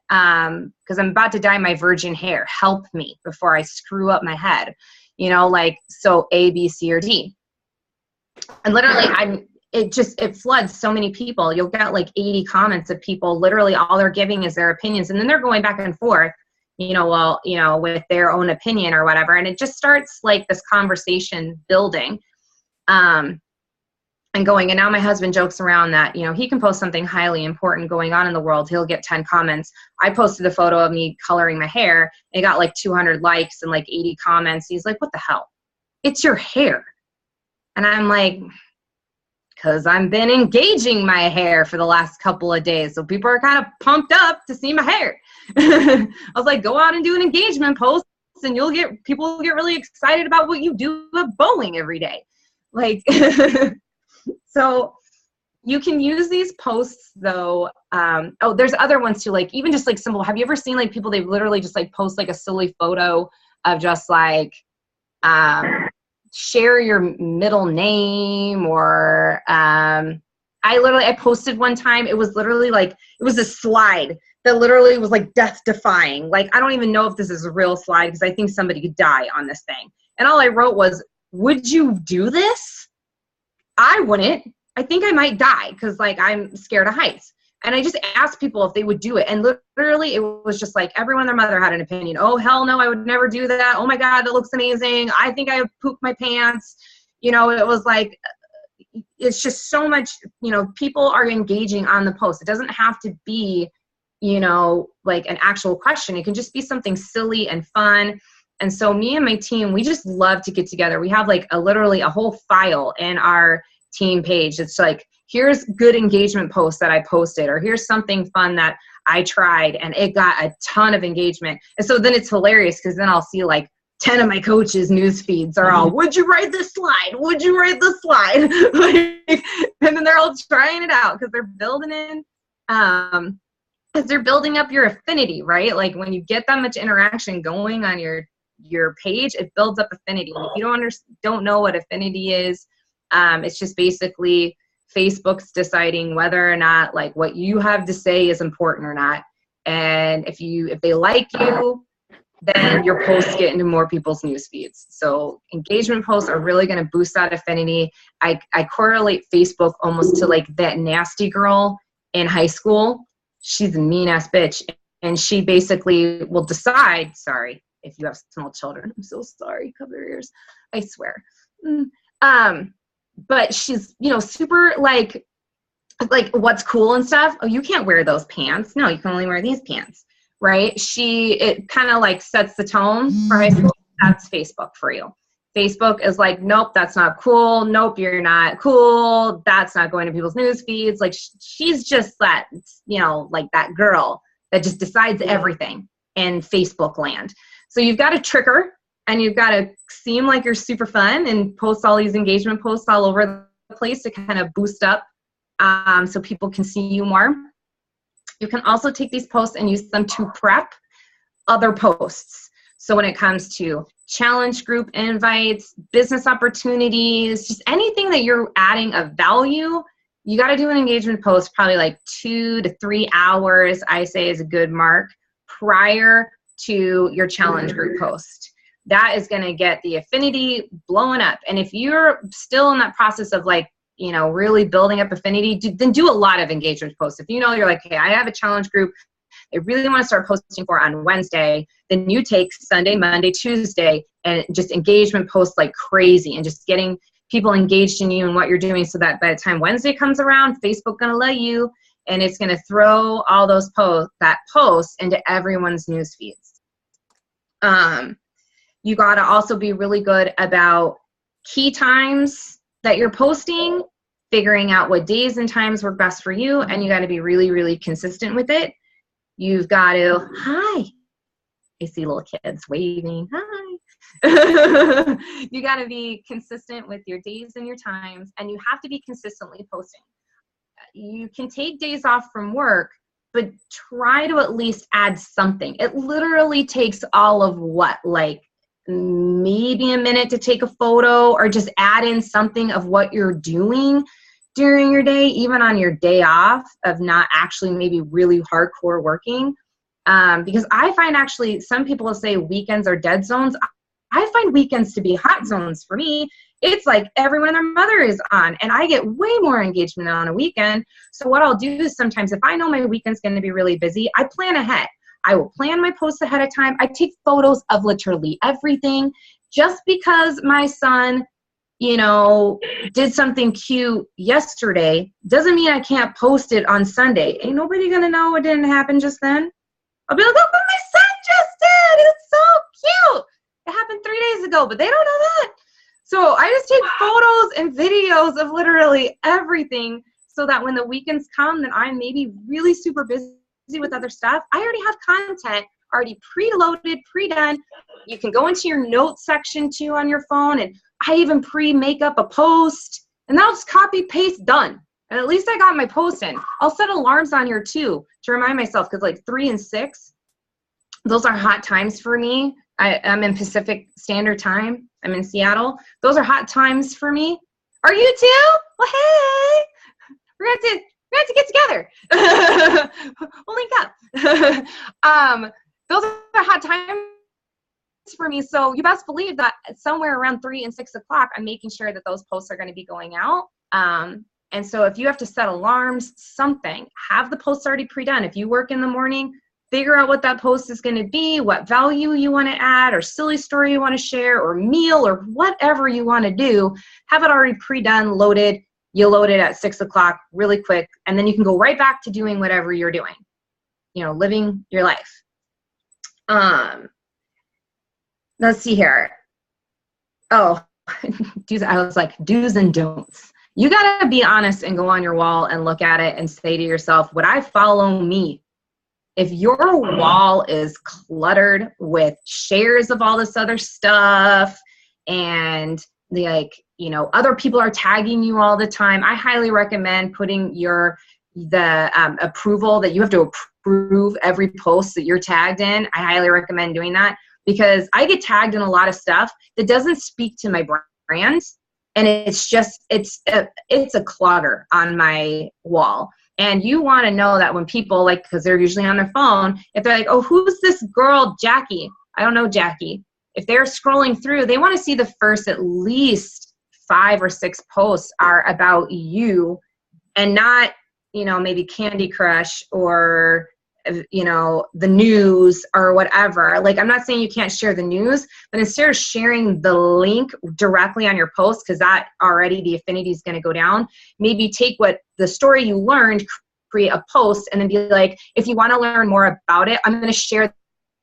Because I'm about to dye my virgin hair. Help me before I screw up my head. So A, B, C, or D. And literally it floods so many people. You'll get like 80 comments of people, literally all they're giving is their opinions. And then they're going back and forth, with their own opinion or whatever. And it just starts like this conversation building. And and going. And now my husband jokes around that, you know, he can post something highly important going on in the world. He'll get 10 comments. I posted a photo of me coloring my hair. It got like 200 likes and like 80 comments. He's like, what the hell? It's your hair. And I'm like, because I've been engaging my hair for the last couple of days. So people are kind of pumped up to see my hair. I was like, go out and do an engagement post and people will get really excited about what you do at bowling every day. Like, so you can use these posts though. There's other ones too, like even just like simple. Have you ever seen like people, they literally just like post like a silly photo of just like, share your middle name, or I posted one time, it was literally like, it was a slide that literally was like death defying. Like, I don't even know if this is a real slide because I think somebody could die on this thing. And all I wrote was, would you do this? I wouldn't. I think I might die because like I'm scared of heights. And I just asked people if they would do it. And literally it was just like everyone and their mother had an opinion. Oh, hell no, I would never do that. Oh my God, that looks amazing. I think I pooped my pants. You know, it was like, it's just so much, you know, people are engaging on the post. It doesn't have to be, you know, like an actual question. It can just be something silly and fun. And so me and my team, we just love to get together. We have like literally a whole file in our team page. It's like, here's good engagement posts that I posted, or here's something fun that I tried and it got a ton of engagement. And so then it's hilarious because then I'll see like 10 of my coaches' news feeds are all, would you write this slide? Would you write this slide? Like, and then they're all trying it out because they're building in, because they're building up your affinity, right? Like when you get that much interaction going on your page, it builds up affinity. And if you don't know what affinity is, it's just basically Facebook's deciding whether or not like what you have to say is important or not. And if they like you, then your posts get into more people's news feeds. So engagement posts are really going to boost that affinity. I correlate Facebook almost to like that nasty girl in high school. She's a mean ass bitch. And she basically will decide, sorry, if you have small children, I'm so sorry, cover your ears, I swear. But she's, you know, super like what's cool and stuff. Oh, you can't wear those pants. No, you can only wear these pants, right? It kind of like sets the tone for high school. That's Facebook for you. Facebook is like, nope, that's not cool. Nope, you're not cool. That's not going to people's news feeds. Like she's just that, you know, like that girl that just decides everything in Facebook land. So you've got to trick her. And you've got to seem like you're super fun and post all these engagement posts all over the place to kind of boost up so people can see you more. You can also take these posts and use them to prep other posts. So when it comes to challenge group invites, business opportunities, just anything that you're adding of value, you got to do an engagement post probably like 2 to 3 hours, I say is a good mark, prior to your challenge group post. That is going to get the affinity blowing up. And if you're still in that process of like, you know, really building up affinity, then do a lot of engagement posts. If you know you're like, hey, I have a challenge group I really want to start posting for on Wednesday, then you take Sunday, Monday, Tuesday, and just engagement posts like crazy and just getting people engaged in you and what you're doing so that by the time Wednesday comes around, Facebook's going to let you, and it's going to throw all those posts into everyone's news feeds. You got to also be really good about key times that you're posting, figuring out what days and times work best for you, and you got to be really, really consistent with it. You've got to, hi, I see little kids waving, hi. You got to be consistent with your days and your times, and you have to be consistently posting. You can take days off from work, but try to at least add something. It literally takes all of what, like maybe a minute to take a photo or just add in something of what you're doing during your day, even on your day off of not actually maybe really hardcore working. Because I find actually some people will say weekends are dead zones. I find weekends to be hot zones for me. It's like everyone and their mother is on, and I get way more engagement on a weekend. So what I'll do is sometimes if I know my weekend's going to be really busy, I plan ahead. I will plan my posts ahead of time. I take photos of literally everything. Just because my son did something cute yesterday doesn't mean I can't post it on Sunday. Ain't nobody gonna know it didn't happen just then. I'll be like, look what my son just did. It's so cute. It happened 3 days ago, but they don't know that. So I just take photos and videos of literally everything so that when the weekends come that I'm maybe really super busy with other stuff, I already have content already preloaded, pre-done. You can go into your notes section too on your phone, and I even pre-make up a post, and then I'll just copy, paste, done. And at least I got my post in. I'll set alarms on here too to remind myself, because like 3 and 6, those are hot times for me. I'm in Pacific Standard Time. I'm in Seattle. Those are hot times for me. Are you too? Well, hey, we're going to get together. We'll link up. Those are hot times for me. So you best believe that somewhere around 3 and 6 o'clock, I'm making sure that those posts are going to be going out. And so if you have to set alarms, something, have the posts already pre-done. If you work in the morning, figure out what that post is going to be, what value you want to add, or silly story you want to share, or meal, or whatever you want to do. Have it already pre-done, loaded. You load it at 6 o'clock really quick, and then you can go right back to doing whatever you're doing, living your life. Let's see here. Oh, I was like, do's and don'ts. You got to be honest and go on your wall and look at it and say to yourself, would I follow me? If your wall is cluttered with shares of all this other stuff and other people are tagging you all the time, I highly recommend putting the approval that you have to approve every post that you're tagged in. I highly recommend doing that, because I get tagged in a lot of stuff that doesn't speak to my brand. And it's a clutter on my wall. And you want to know that when people, because they're usually on their phone, if they're like, oh, who's this girl, Jackie? I don't know Jackie. If they're scrolling through, they want to see the first at least 5 or 6 posts are about you, and not, maybe Candy Crush or, the news or whatever. I'm not saying you can't share the news, but instead of sharing the link directly on your post, because that already the affinity is going to go down, maybe take what the story you learned, create a post, and then be like, if you want to learn more about it, I'm going to share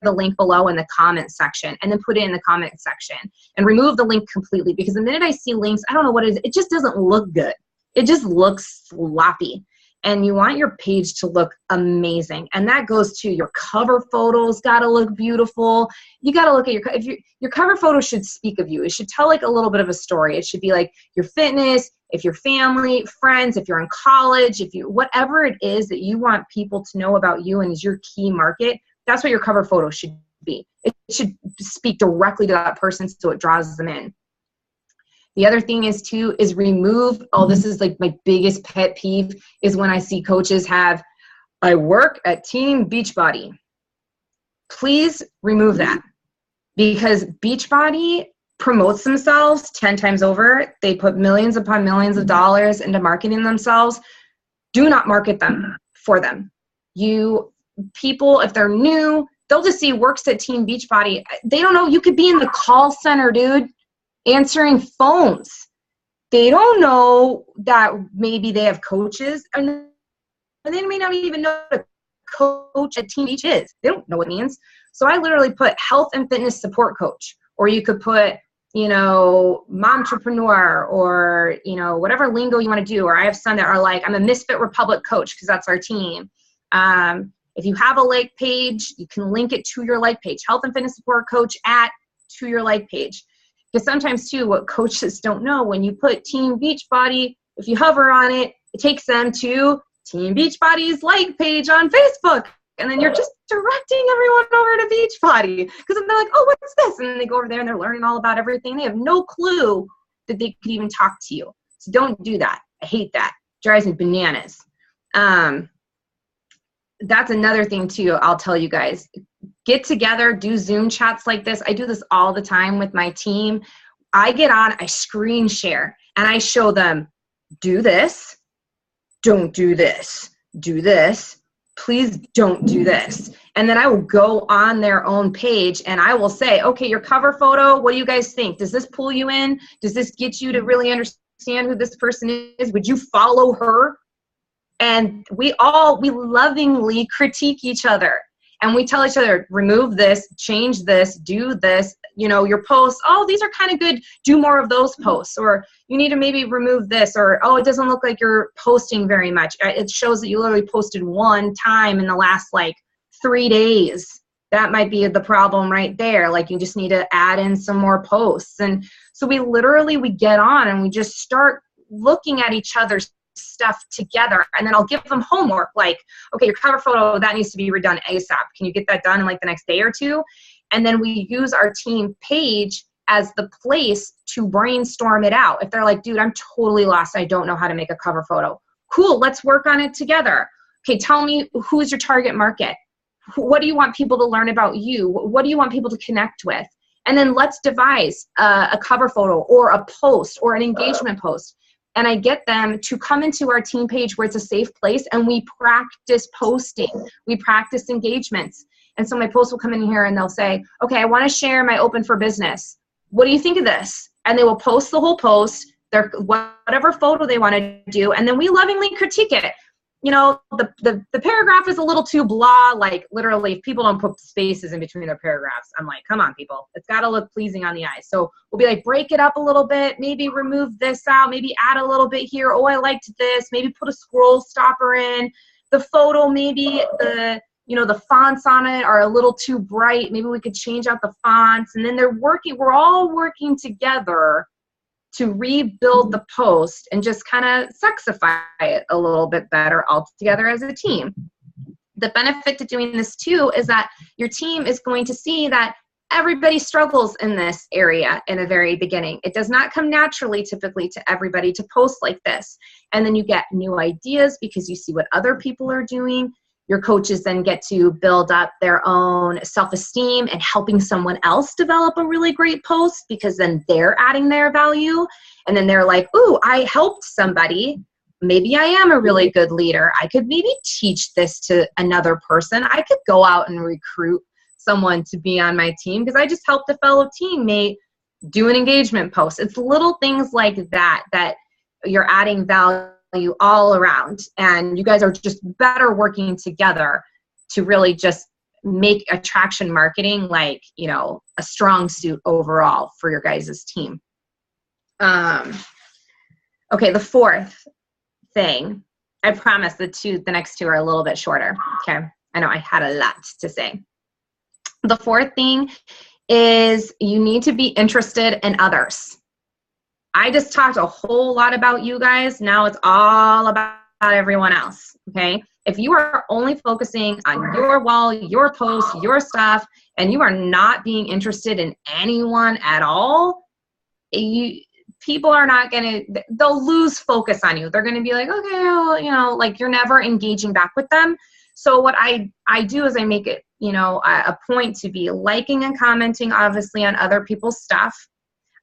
the link below in the comment section, and then put it in the comment section and remove the link completely, because the minute I see links, I don't know what it is, it just doesn't look good. It just looks sloppy. And you want your page to look amazing. And that goes to your cover photos, got to look beautiful. You got to look at your cover photo should speak of you. It should tell a little bit of a story. It should be like your fitness, if your family, friends, if you're in college, whatever it is that you want people to know about you and is your key market, that's what your cover photo should be. It should speak directly to that person so it draws them in. The other thing is remove, this is my biggest pet peeve, is when I see coaches have, I work at Team Beachbody. Please remove that, because Beachbody promotes themselves 10 times over. They put millions upon millions of dollars into marketing themselves. Do not market them for them. People, if they're new, they'll just see works at Team Beachbody. They don't know, you could be in the call center, dude, answering phones. They don't know that maybe they have coaches, and they may not even know what a coach at Team Beach is. They don't know what it means. So I literally put health and fitness support coach, or you could put, momtrepreneur, or, whatever lingo you want to do. Or I have some that are like, I'm a Misfit Republic coach, because that's our team. If you have a like page, you can link it to your like page, health and fitness support coach to your like page. Because sometimes too, what coaches don't know, when you put Team Beachbody, if you hover on it, it takes them to Team Beachbody's like page on Facebook. And then you're just directing everyone over to Beachbody. Because then they're like, oh, what's this? And then they go over there and they're learning all about everything. They have no clue that they could even talk to you. So don't do that. I hate that. It drives me bananas. That's another thing too, I'll tell you guys. Get together, do Zoom chats like this. I do this all the time with my team. I get on, I screen share, and I show them, do this, don't do this, do this, please don't do this. And then I will go on their own page and I will say, okay, your cover photo, what do you guys think? Does this pull you in? Does this get you to really understand who this person is? Would you follow her? And we lovingly critique each other. And we tell each other, remove this, change this, do this, your posts, oh, these are kind of good, do more of those posts. Or you need to maybe remove this, or, oh, it doesn't look like you're posting very much. It shows that you literally posted one time in the last 3 days. That might be the problem right there. You just need to add in some more posts. And so we get on and we just start looking at each other's stuff together, and then I'll give them homework okay, your cover photo, that needs to be redone ASAP. Can you get that done in the next day or two? And then we use our team page as the place to brainstorm it out. If they're like, dude, I'm totally lost, I don't know how to make a cover photo. Cool, let's work on it together. Okay, tell me, who's your target market? What do you want people to learn about you? What do you want people to connect with? And then let's devise a cover photo or a post or an engagement post. And I get them to come into our team page where it's a safe place, and we practice posting. We practice engagements. And so my post will come in here and they'll say, okay, I want to share my open for business. What do you think of this? And they will post the whole post, whatever photo they want to do, and then we lovingly critique it. The paragraph is a little too blah, literally, if people don't put spaces in between their paragraphs, I'm like, come on, people. It's got to look pleasing on the eye. So we'll be break it up a little bit, maybe remove this out, maybe add a little bit here. Oh, I liked this. Maybe put a scroll stopper in. The photo, maybe the fonts on it are a little too bright. Maybe we could change out the fonts. And then we're all working together to rebuild the post and just kind of sexify it a little bit better all together as a team. The benefit to doing this too is that your team is going to see that everybody struggles in this area in the very beginning. It does not come naturally typically to everybody to post like this. And then you get new ideas because you see what other people are doing. Your coaches then get to build up their own self-esteem and helping someone else develop a really great post, because then they're adding their value. And then they're like, ooh, I helped somebody. Maybe I am a really good leader. I could maybe teach this to another person. I could go out and recruit someone to be on my team because I just helped a fellow teammate do an engagement post. It's little things like that you're adding value all around, and you guys are just better working together to really just make attraction marketing a strong suit overall for your guys' team. Okay, the fourth thing, I promise the next two are a little bit shorter. Okay, I know I had a lot to say. The fourth thing is you need to be interested in others. I just talked a whole lot about you guys. Now it's all about everyone else, okay? If you are only focusing on your wall, your post, your stuff, and you are not being interested in anyone at all, people are not going to, they'll lose focus on you. They're going to be like, okay, well, you're never engaging back with them. So what I do is I make it, a point to be liking and commenting, obviously, on other people's stuff.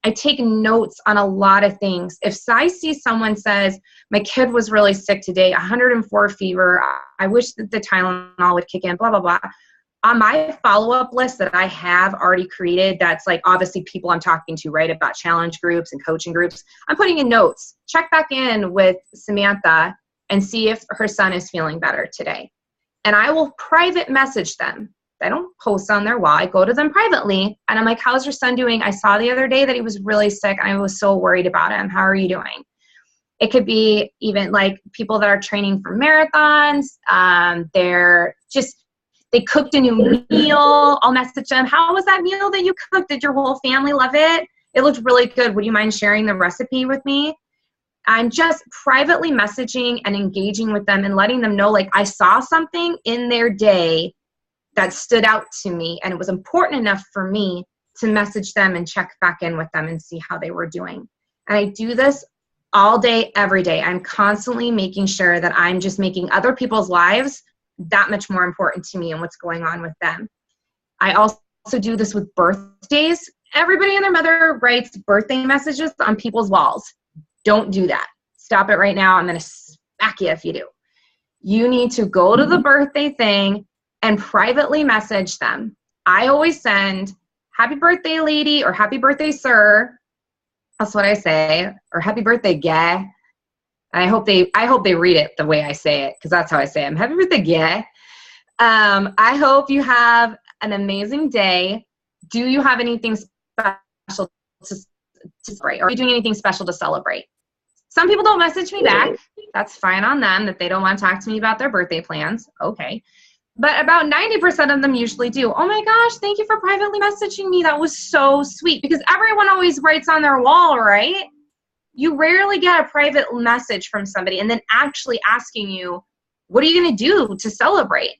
I take notes on a lot of things. If I see someone says, my kid was really sick today, 104 fever, I wish that the Tylenol would kick in, blah, blah, blah. On my follow-up list that I have already created, that's obviously people I'm talking to, right, about challenge groups and coaching groups, I'm putting in notes. Check back in with Samantha and see if her son is feeling better today. And I will private message them. I don't post on their wall. I go to them privately and I'm like, how's your son doing? I saw the other day that he was really sick and I was so worried about him. How are you doing? It could be even people that are training for marathons. They cooked a new meal. I'll message them. How was that meal that you cooked? Did your whole family love it? It looked really good. Would you mind sharing the recipe with me? I'm just privately messaging and engaging with them and letting them know I saw something in their day that stood out to me, and it was important enough for me to message them and check back in with them and see how they were doing. And I do this all day, every day. I'm constantly making sure that I'm just making other people's lives that much more important to me and what's going on with them. I also do this with birthdays. Everybody and their mother writes birthday messages on people's walls. Don't do that. Stop it right now. I'm going to smack you if you do. You need to go to the birthday thing, and privately message them. I always send happy birthday, lady, or happy birthday, sir. That's what I say. Or happy birthday, gay. I hope they read it the way I say it, because that's how I say it. Happy birthday, gay. I hope you have an amazing day. Do you have anything special to celebrate? Or are you doing anything special to celebrate? Some people don't message me back. That's fine on them that they don't want to talk to me about their birthday plans. Okay. But about 90% of them usually do. Oh my gosh, thank you for privately messaging me. That was so sweet. Because everyone always writes on their wall, right? You rarely get a private message from somebody and then actually asking you, what are you going to do to celebrate?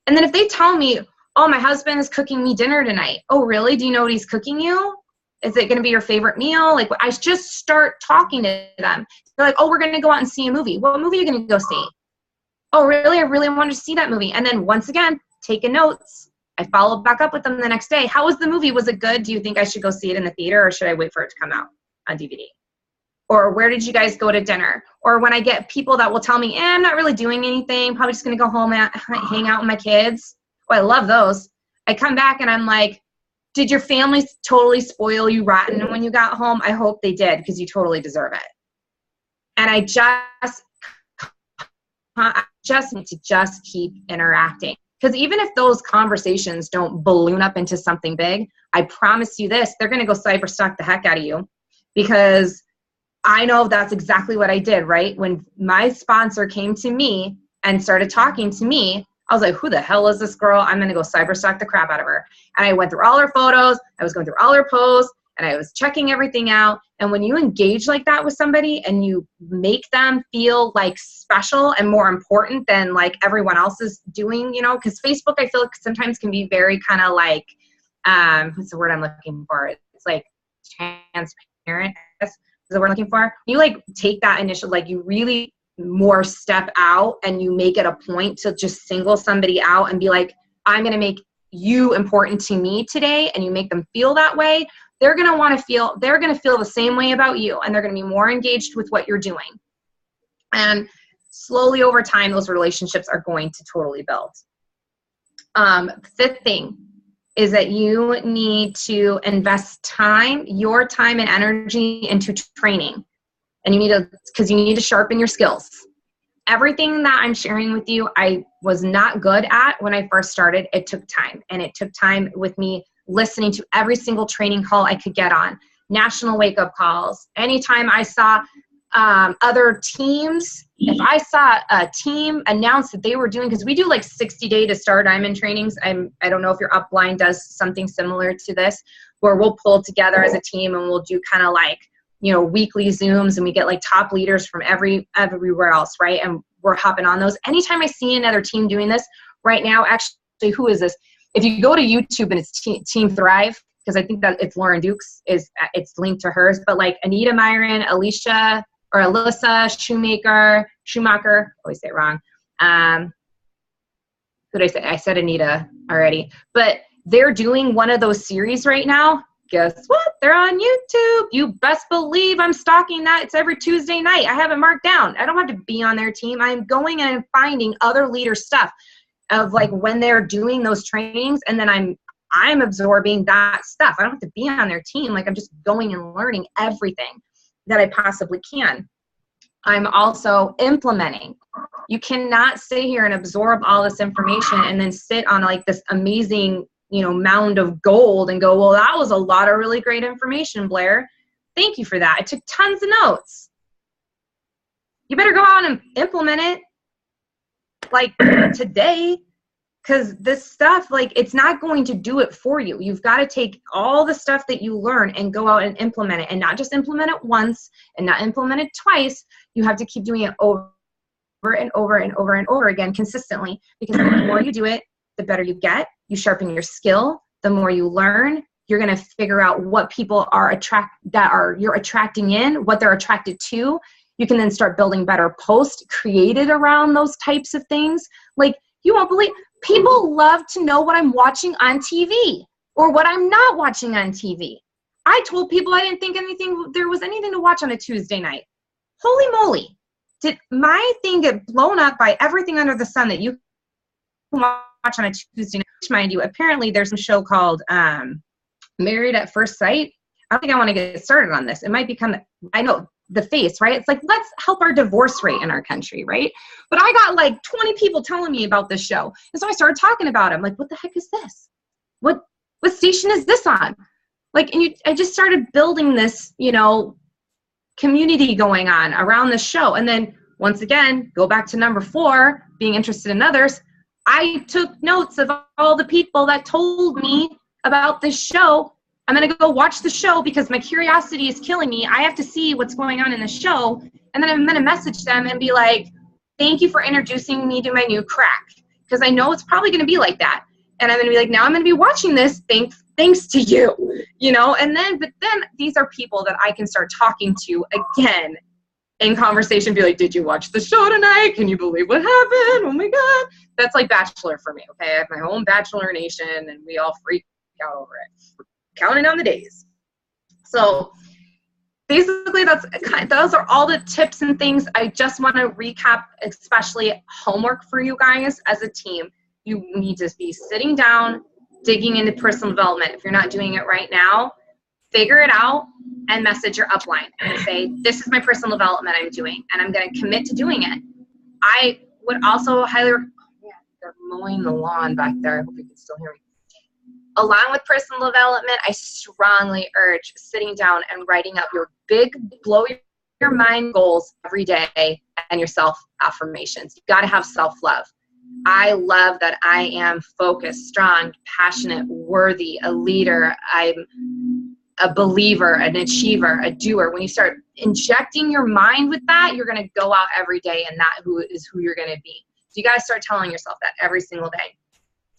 And then if they tell me, oh, my husband is cooking me dinner tonight. Oh, really? Do you know what he's cooking you? Is it going to be your favorite meal? Like, I just start talking to them. They're like, oh, we're going to go out and see a movie. What movie are you going to go see? Oh, really? I really wanted to see that movie. And then once again, taking notes. I follow back up with them the next day. How was the movie? Was it good? Do you think I should go see it in the theater, or should I wait for it to come out on DVD? Or where did you guys go to dinner? Or when I get people that will tell me, I'm not really doing anything, probably just going to go home and hang out with my kids. Oh, I love those. I come back and I'm like, did your family totally spoil you rotten when you got home? I hope they did, because you totally deserve it. And I just need to just keep interacting. Because even if those conversations don't balloon up into something big, I promise you this, they're going to go cyberstalk the heck out of you. Because I know that's exactly what I did, right? When my sponsor came to me and started talking to me, I was like, who the hell is this girl? I'm going to go cyberstalk the crap out of her. And I went through all her photos. I was going through all her posts, and I was checking everything out. And when you engage like that with somebody and you make them feel like special and more important than like everyone else is doing, you know, because Facebook, I feel like sometimes can be very kind of like, what's the word I'm looking for? It's like transparent, I guess, is the word I'm looking for. You like take that initial, like you really more step out and you make it a point to just single somebody out and be like, I'm going to make you important to me today, and you make them feel that way. They're going to feel the same way about you, and they're going to be more engaged with what you're doing. And slowly over time, those relationships are going to totally build. Fifth thing is that you need to invest your time and energy into training. And because you need to sharpen your skills. Everything that I'm sharing with you, I was not good at when I first started. It took time, and it took time with me listening to every single training call I could get on, national wake-up calls. Anytime I saw other teams, if I saw a team announce that they were doing, because we do like 60-day to star diamond trainings. I don't know if your upline does something similar to this, where we'll pull together as a team and we'll do kind of like, you know, weekly Zooms, and we get like top leaders from everywhere else, right? And we're hopping on those. Anytime I see another team doing this right now, actually, who is this? If you go to YouTube and it's Team Thrive, because I think that it's Lauren Dukes, it's linked to hers, but like Anita Myron, Alyssa Schumacher, always say it wrong. Who did I say? I said Anita already, but they're doing one of those series right now. Guess what? They're on YouTube. You best believe I'm stalking that. It's every Tuesday night. I have it marked down. I don't have to be on their team. I'm going and finding other leaders' stuff of like when they're doing those trainings, and then I'm absorbing that stuff. I don't have to be on their team. Like, I'm just going and learning everything that I possibly can. I'm also implementing. You cannot sit here and absorb all this information and then sit on like this amazing, you know, mound of gold and go, well, that was a lot of really great information, Blair. Thank you for that. I took tons of notes. You better go out and implement it like today, because this stuff, like, it's not going to do it for you. You've got to take all the stuff that you learn and go out and implement it, and not just implement it once and not implement it twice. You have to keep doing it over and over and over and over again consistently, because the more you do it, the better you get. You sharpen your skill. The more you learn, you're going to figure out what people you're attracting in, what they're attracted to. You can then start building better posts created around those types of things. Like, you won't believe, people love to know what I'm watching on TV or what I'm not watching on TV. I told people I didn't think there was anything to watch on a Tuesday night. Holy moly. Did my thing get blown up by everything under the sun that you can watch on a Tuesday night. Mind you, apparently there's a show called Married at First Sight. I don't think I want to get started on this. It might become, I know, the face, right? It's like, let's help our divorce rate in our country, right? But I got like 20 people telling me about this show. And so I started talking about it. I'm like, what the heck is this? What station is this on? Like, and I just started building this, community going on around the show. And then once again, go back to number 4, being interested in others. I took notes of all the people that told me about this show. I'm going to go watch the show because my curiosity is killing me. I have to see what's going on in the show. And then I'm going to message them and be like, thank you for introducing me to my new crack. Because I know it's probably going to be like that. And I'm going to be like, now I'm going to be watching this. Thanks to you, but then these are people that I can start talking to again in conversation, be like, did you watch the show tonight? Can you believe what happened? Oh my God. That's like Bachelor for me. Okay. I have my own Bachelor Nation and we all freak out over it. We're counting on the days. So basically those are all the tips and things. I just want to recap, especially homework for you guys as a team. You need to be sitting down, digging into personal development. If you're not doing it right now, figure it out and message your upline and say, this is my personal development I'm doing, and I'm going to commit to doing it. I would also highly recommend, they're mowing the lawn back there. I hope you can still hear me. Along with personal development, I strongly urge sitting down and writing out your big, blow your mind goals every day and your self-affirmations. You got to have self-love. I love that I am focused, strong, passionate, worthy, a leader. I'm a believer, an achiever, a doer. When you start injecting your mind with that, you're going to go out every day and that is who you're going to be. So you got to start telling yourself that every single day.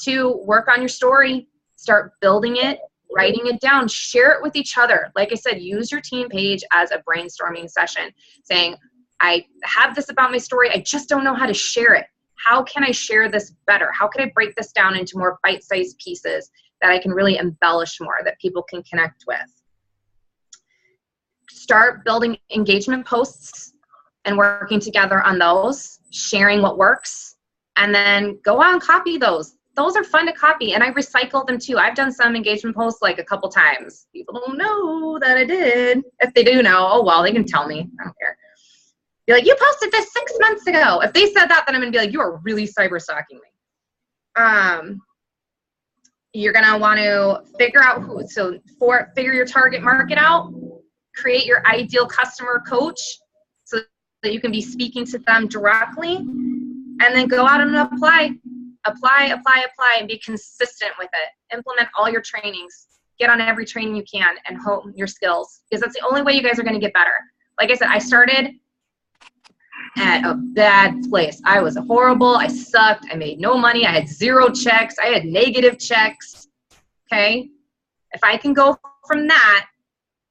2, work on your story. Start building it, writing it down, share it with each other. Like I said, use your team page as a brainstorming session, saying, I have this about my story. I just don't know how to share it. How can I share this better? How can I break this down into more bite-sized pieces that I can really embellish more, that people can connect with? Start building engagement posts and working together on those, sharing what works, and then go out and copy those. Those are fun to copy, and I recycle them too. I've done some engagement posts like a couple times. People don't know that I did. If they do know, oh well, they can tell me. I don't care. Be like, you posted this 6 months ago. If they said that, then I'm going to be like, you are really cyber stalking me. You're going to want to figure out figure your target market out, create your ideal customer coach so that you can be speaking to them directly, and then go out and apply, and be consistent with it. Implement all your trainings. Get on every training you can and hone your skills, because that's the only way you guys are going to get better. Like I said, I started at a bad place. I was horrible. I sucked. I made no money. I had 0 checks. I had negative checks. Okay. If I can go from that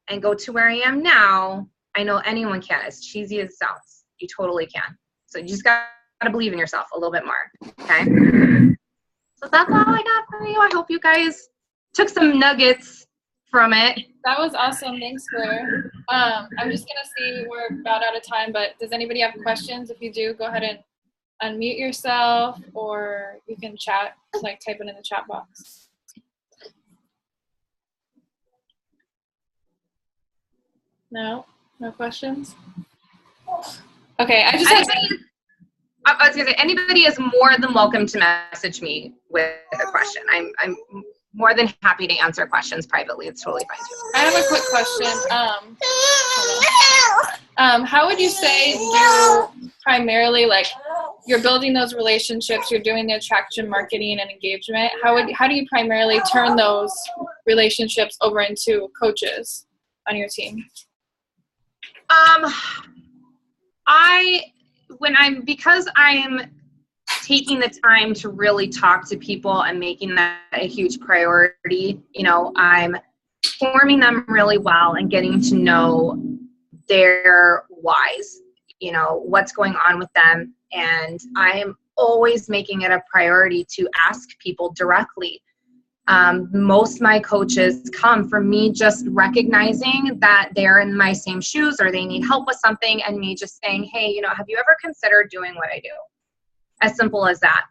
and go to where I am now, I know anyone can. As cheesy as it sounds, you totally can. So you just got to believe in yourself a little bit more. Okay. So that's all I got for you. I hope you guys took some nuggets from it.
That was awesome. Thanks, Blair. I'm just going to see, we're about out of time, but does anybody have questions? If you do, go ahead and unmute yourself, or you can chat, like type it in the chat box. No questions? Okay, I was
going to say, anybody is more than welcome to message me with a question. I'm more than happy to answer questions privately. It's totally fine too.
I have a quick question. How would you say you primarily, like, you're building those relationships, you're doing the attraction marketing and engagement. How do you primarily turn those relationships over into coaches on your team?
Because I'm taking the time to really talk to people and making that a huge priority, I'm forming them really well and getting to know their whys, what's going on with them. And I am always making it a priority to ask people directly. Most of my coaches come from me just recognizing that they're in my same shoes or they need help with something, and me just saying, hey, have you ever considered doing what I do? As simple as that.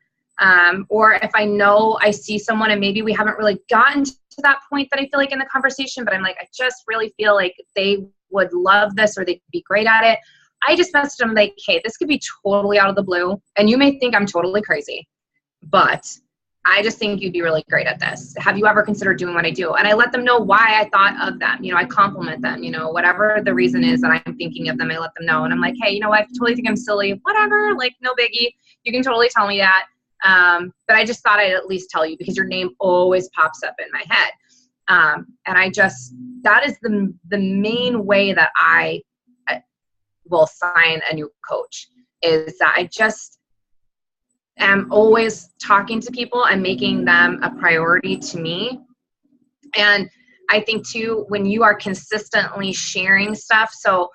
Or if I know I see someone and maybe we haven't really gotten to that point that I feel like in the conversation, but I'm like, I just really feel like they would love this or they'd be great at it. I just messaged them like, hey, this could be totally out of the blue. And you may think I'm totally crazy, but I just think you'd be really great at this. Have you ever considered doing what I do? And I let them know why I thought of them. I compliment them, whatever the reason is that I'm thinking of them, I let them know. And I'm like, hey, I totally think I'm silly, whatever, like no biggie. You can totally tell me that. But I just thought I'd at least tell you because your name always pops up in my head. And that is the main way that I will sign a new coach is that I just am always talking to people and making them a priority to me. And I think too, when you are consistently sharing stuff, so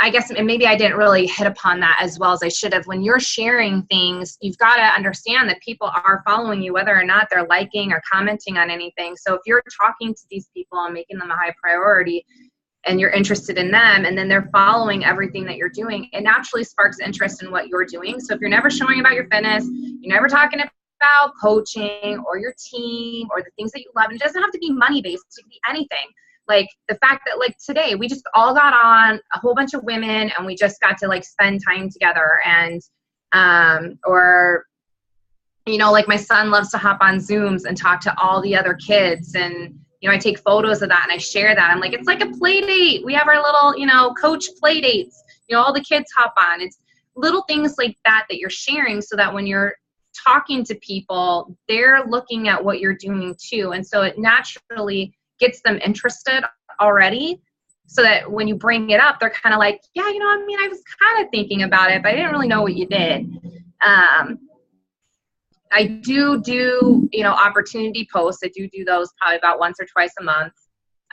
I guess, and maybe I didn't really hit upon that as well as I should have. When you're sharing things, you've got to understand that people are following you, whether or not they're liking or commenting on anything. So if you're talking to these people and making them a high priority and you're interested in them, and then they're following everything that you're doing, it naturally sparks interest in what you're doing. So if you're never showing about your fitness, you're never talking about coaching or your team or the things that you love, and it doesn't have to be money-based, it can be anything. Like the fact that like today we just all got on, a whole bunch of women, and we just got to like spend time together. And or like my son loves to hop on Zooms and talk to all the other kids, and I take photos of that and I share that. I'm like, it's like a play date. We have our little coach play dates, all the kids hop on. It's little things like that you're sharing, so that when you're talking to people, they're looking at what you're doing too. And so it naturally gets them interested already, so that when you bring it up, they're kind of like, yeah, I was kind of thinking about it, but I didn't really know what you did. I do opportunity posts. I do those probably about once or twice a month.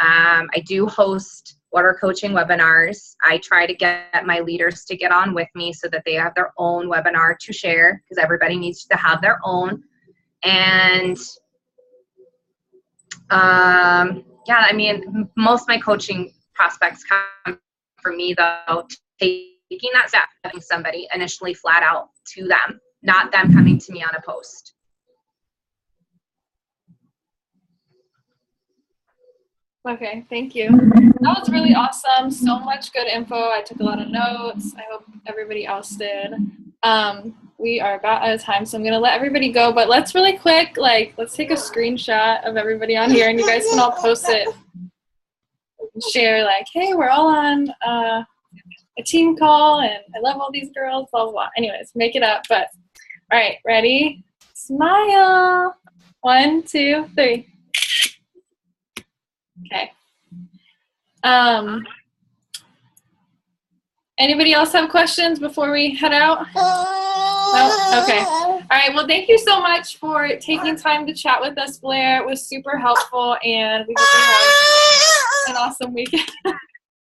I do host water coaching webinars. I try to get my leaders to get on with me so that they have their own webinar to share, because everybody needs to have their own. And most of my coaching prospects come from me, though, taking that step, having somebody initially flat out to them, not them coming to me on a post.
Okay, thank you. That was really awesome. So much good info. I took a lot of notes. I hope everybody else did. We are about out of time, so I'm going to let everybody go. But let's really quick, let's take a screenshot of everybody on here, and you guys can all post it. Share, hey, we're all on a team call, and I love all these girls, blah, blah, blah. Anyways, make it up. But, all right, ready? Smile. 1, 2, 3. Okay. Anybody else have questions before we head out? No? Okay. All right. Well, thank you so much for taking time to chat with us, Blair. It was super helpful, and we hope you have an awesome weekend.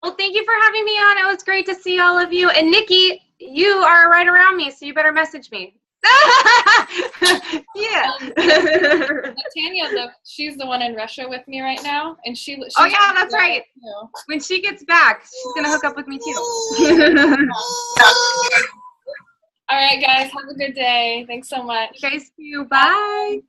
Well, thank you for having me on. It was great to see all of you. And Nikki, you are right around me, so you better message me. Yeah.
Tanya, she's the one in Russia with me right now, and she's
oh yeah, that's right. Too. When she gets back, she's gonna hook up with me too.
All right, guys, have a good day. Thanks so much.
You guys too. Bye.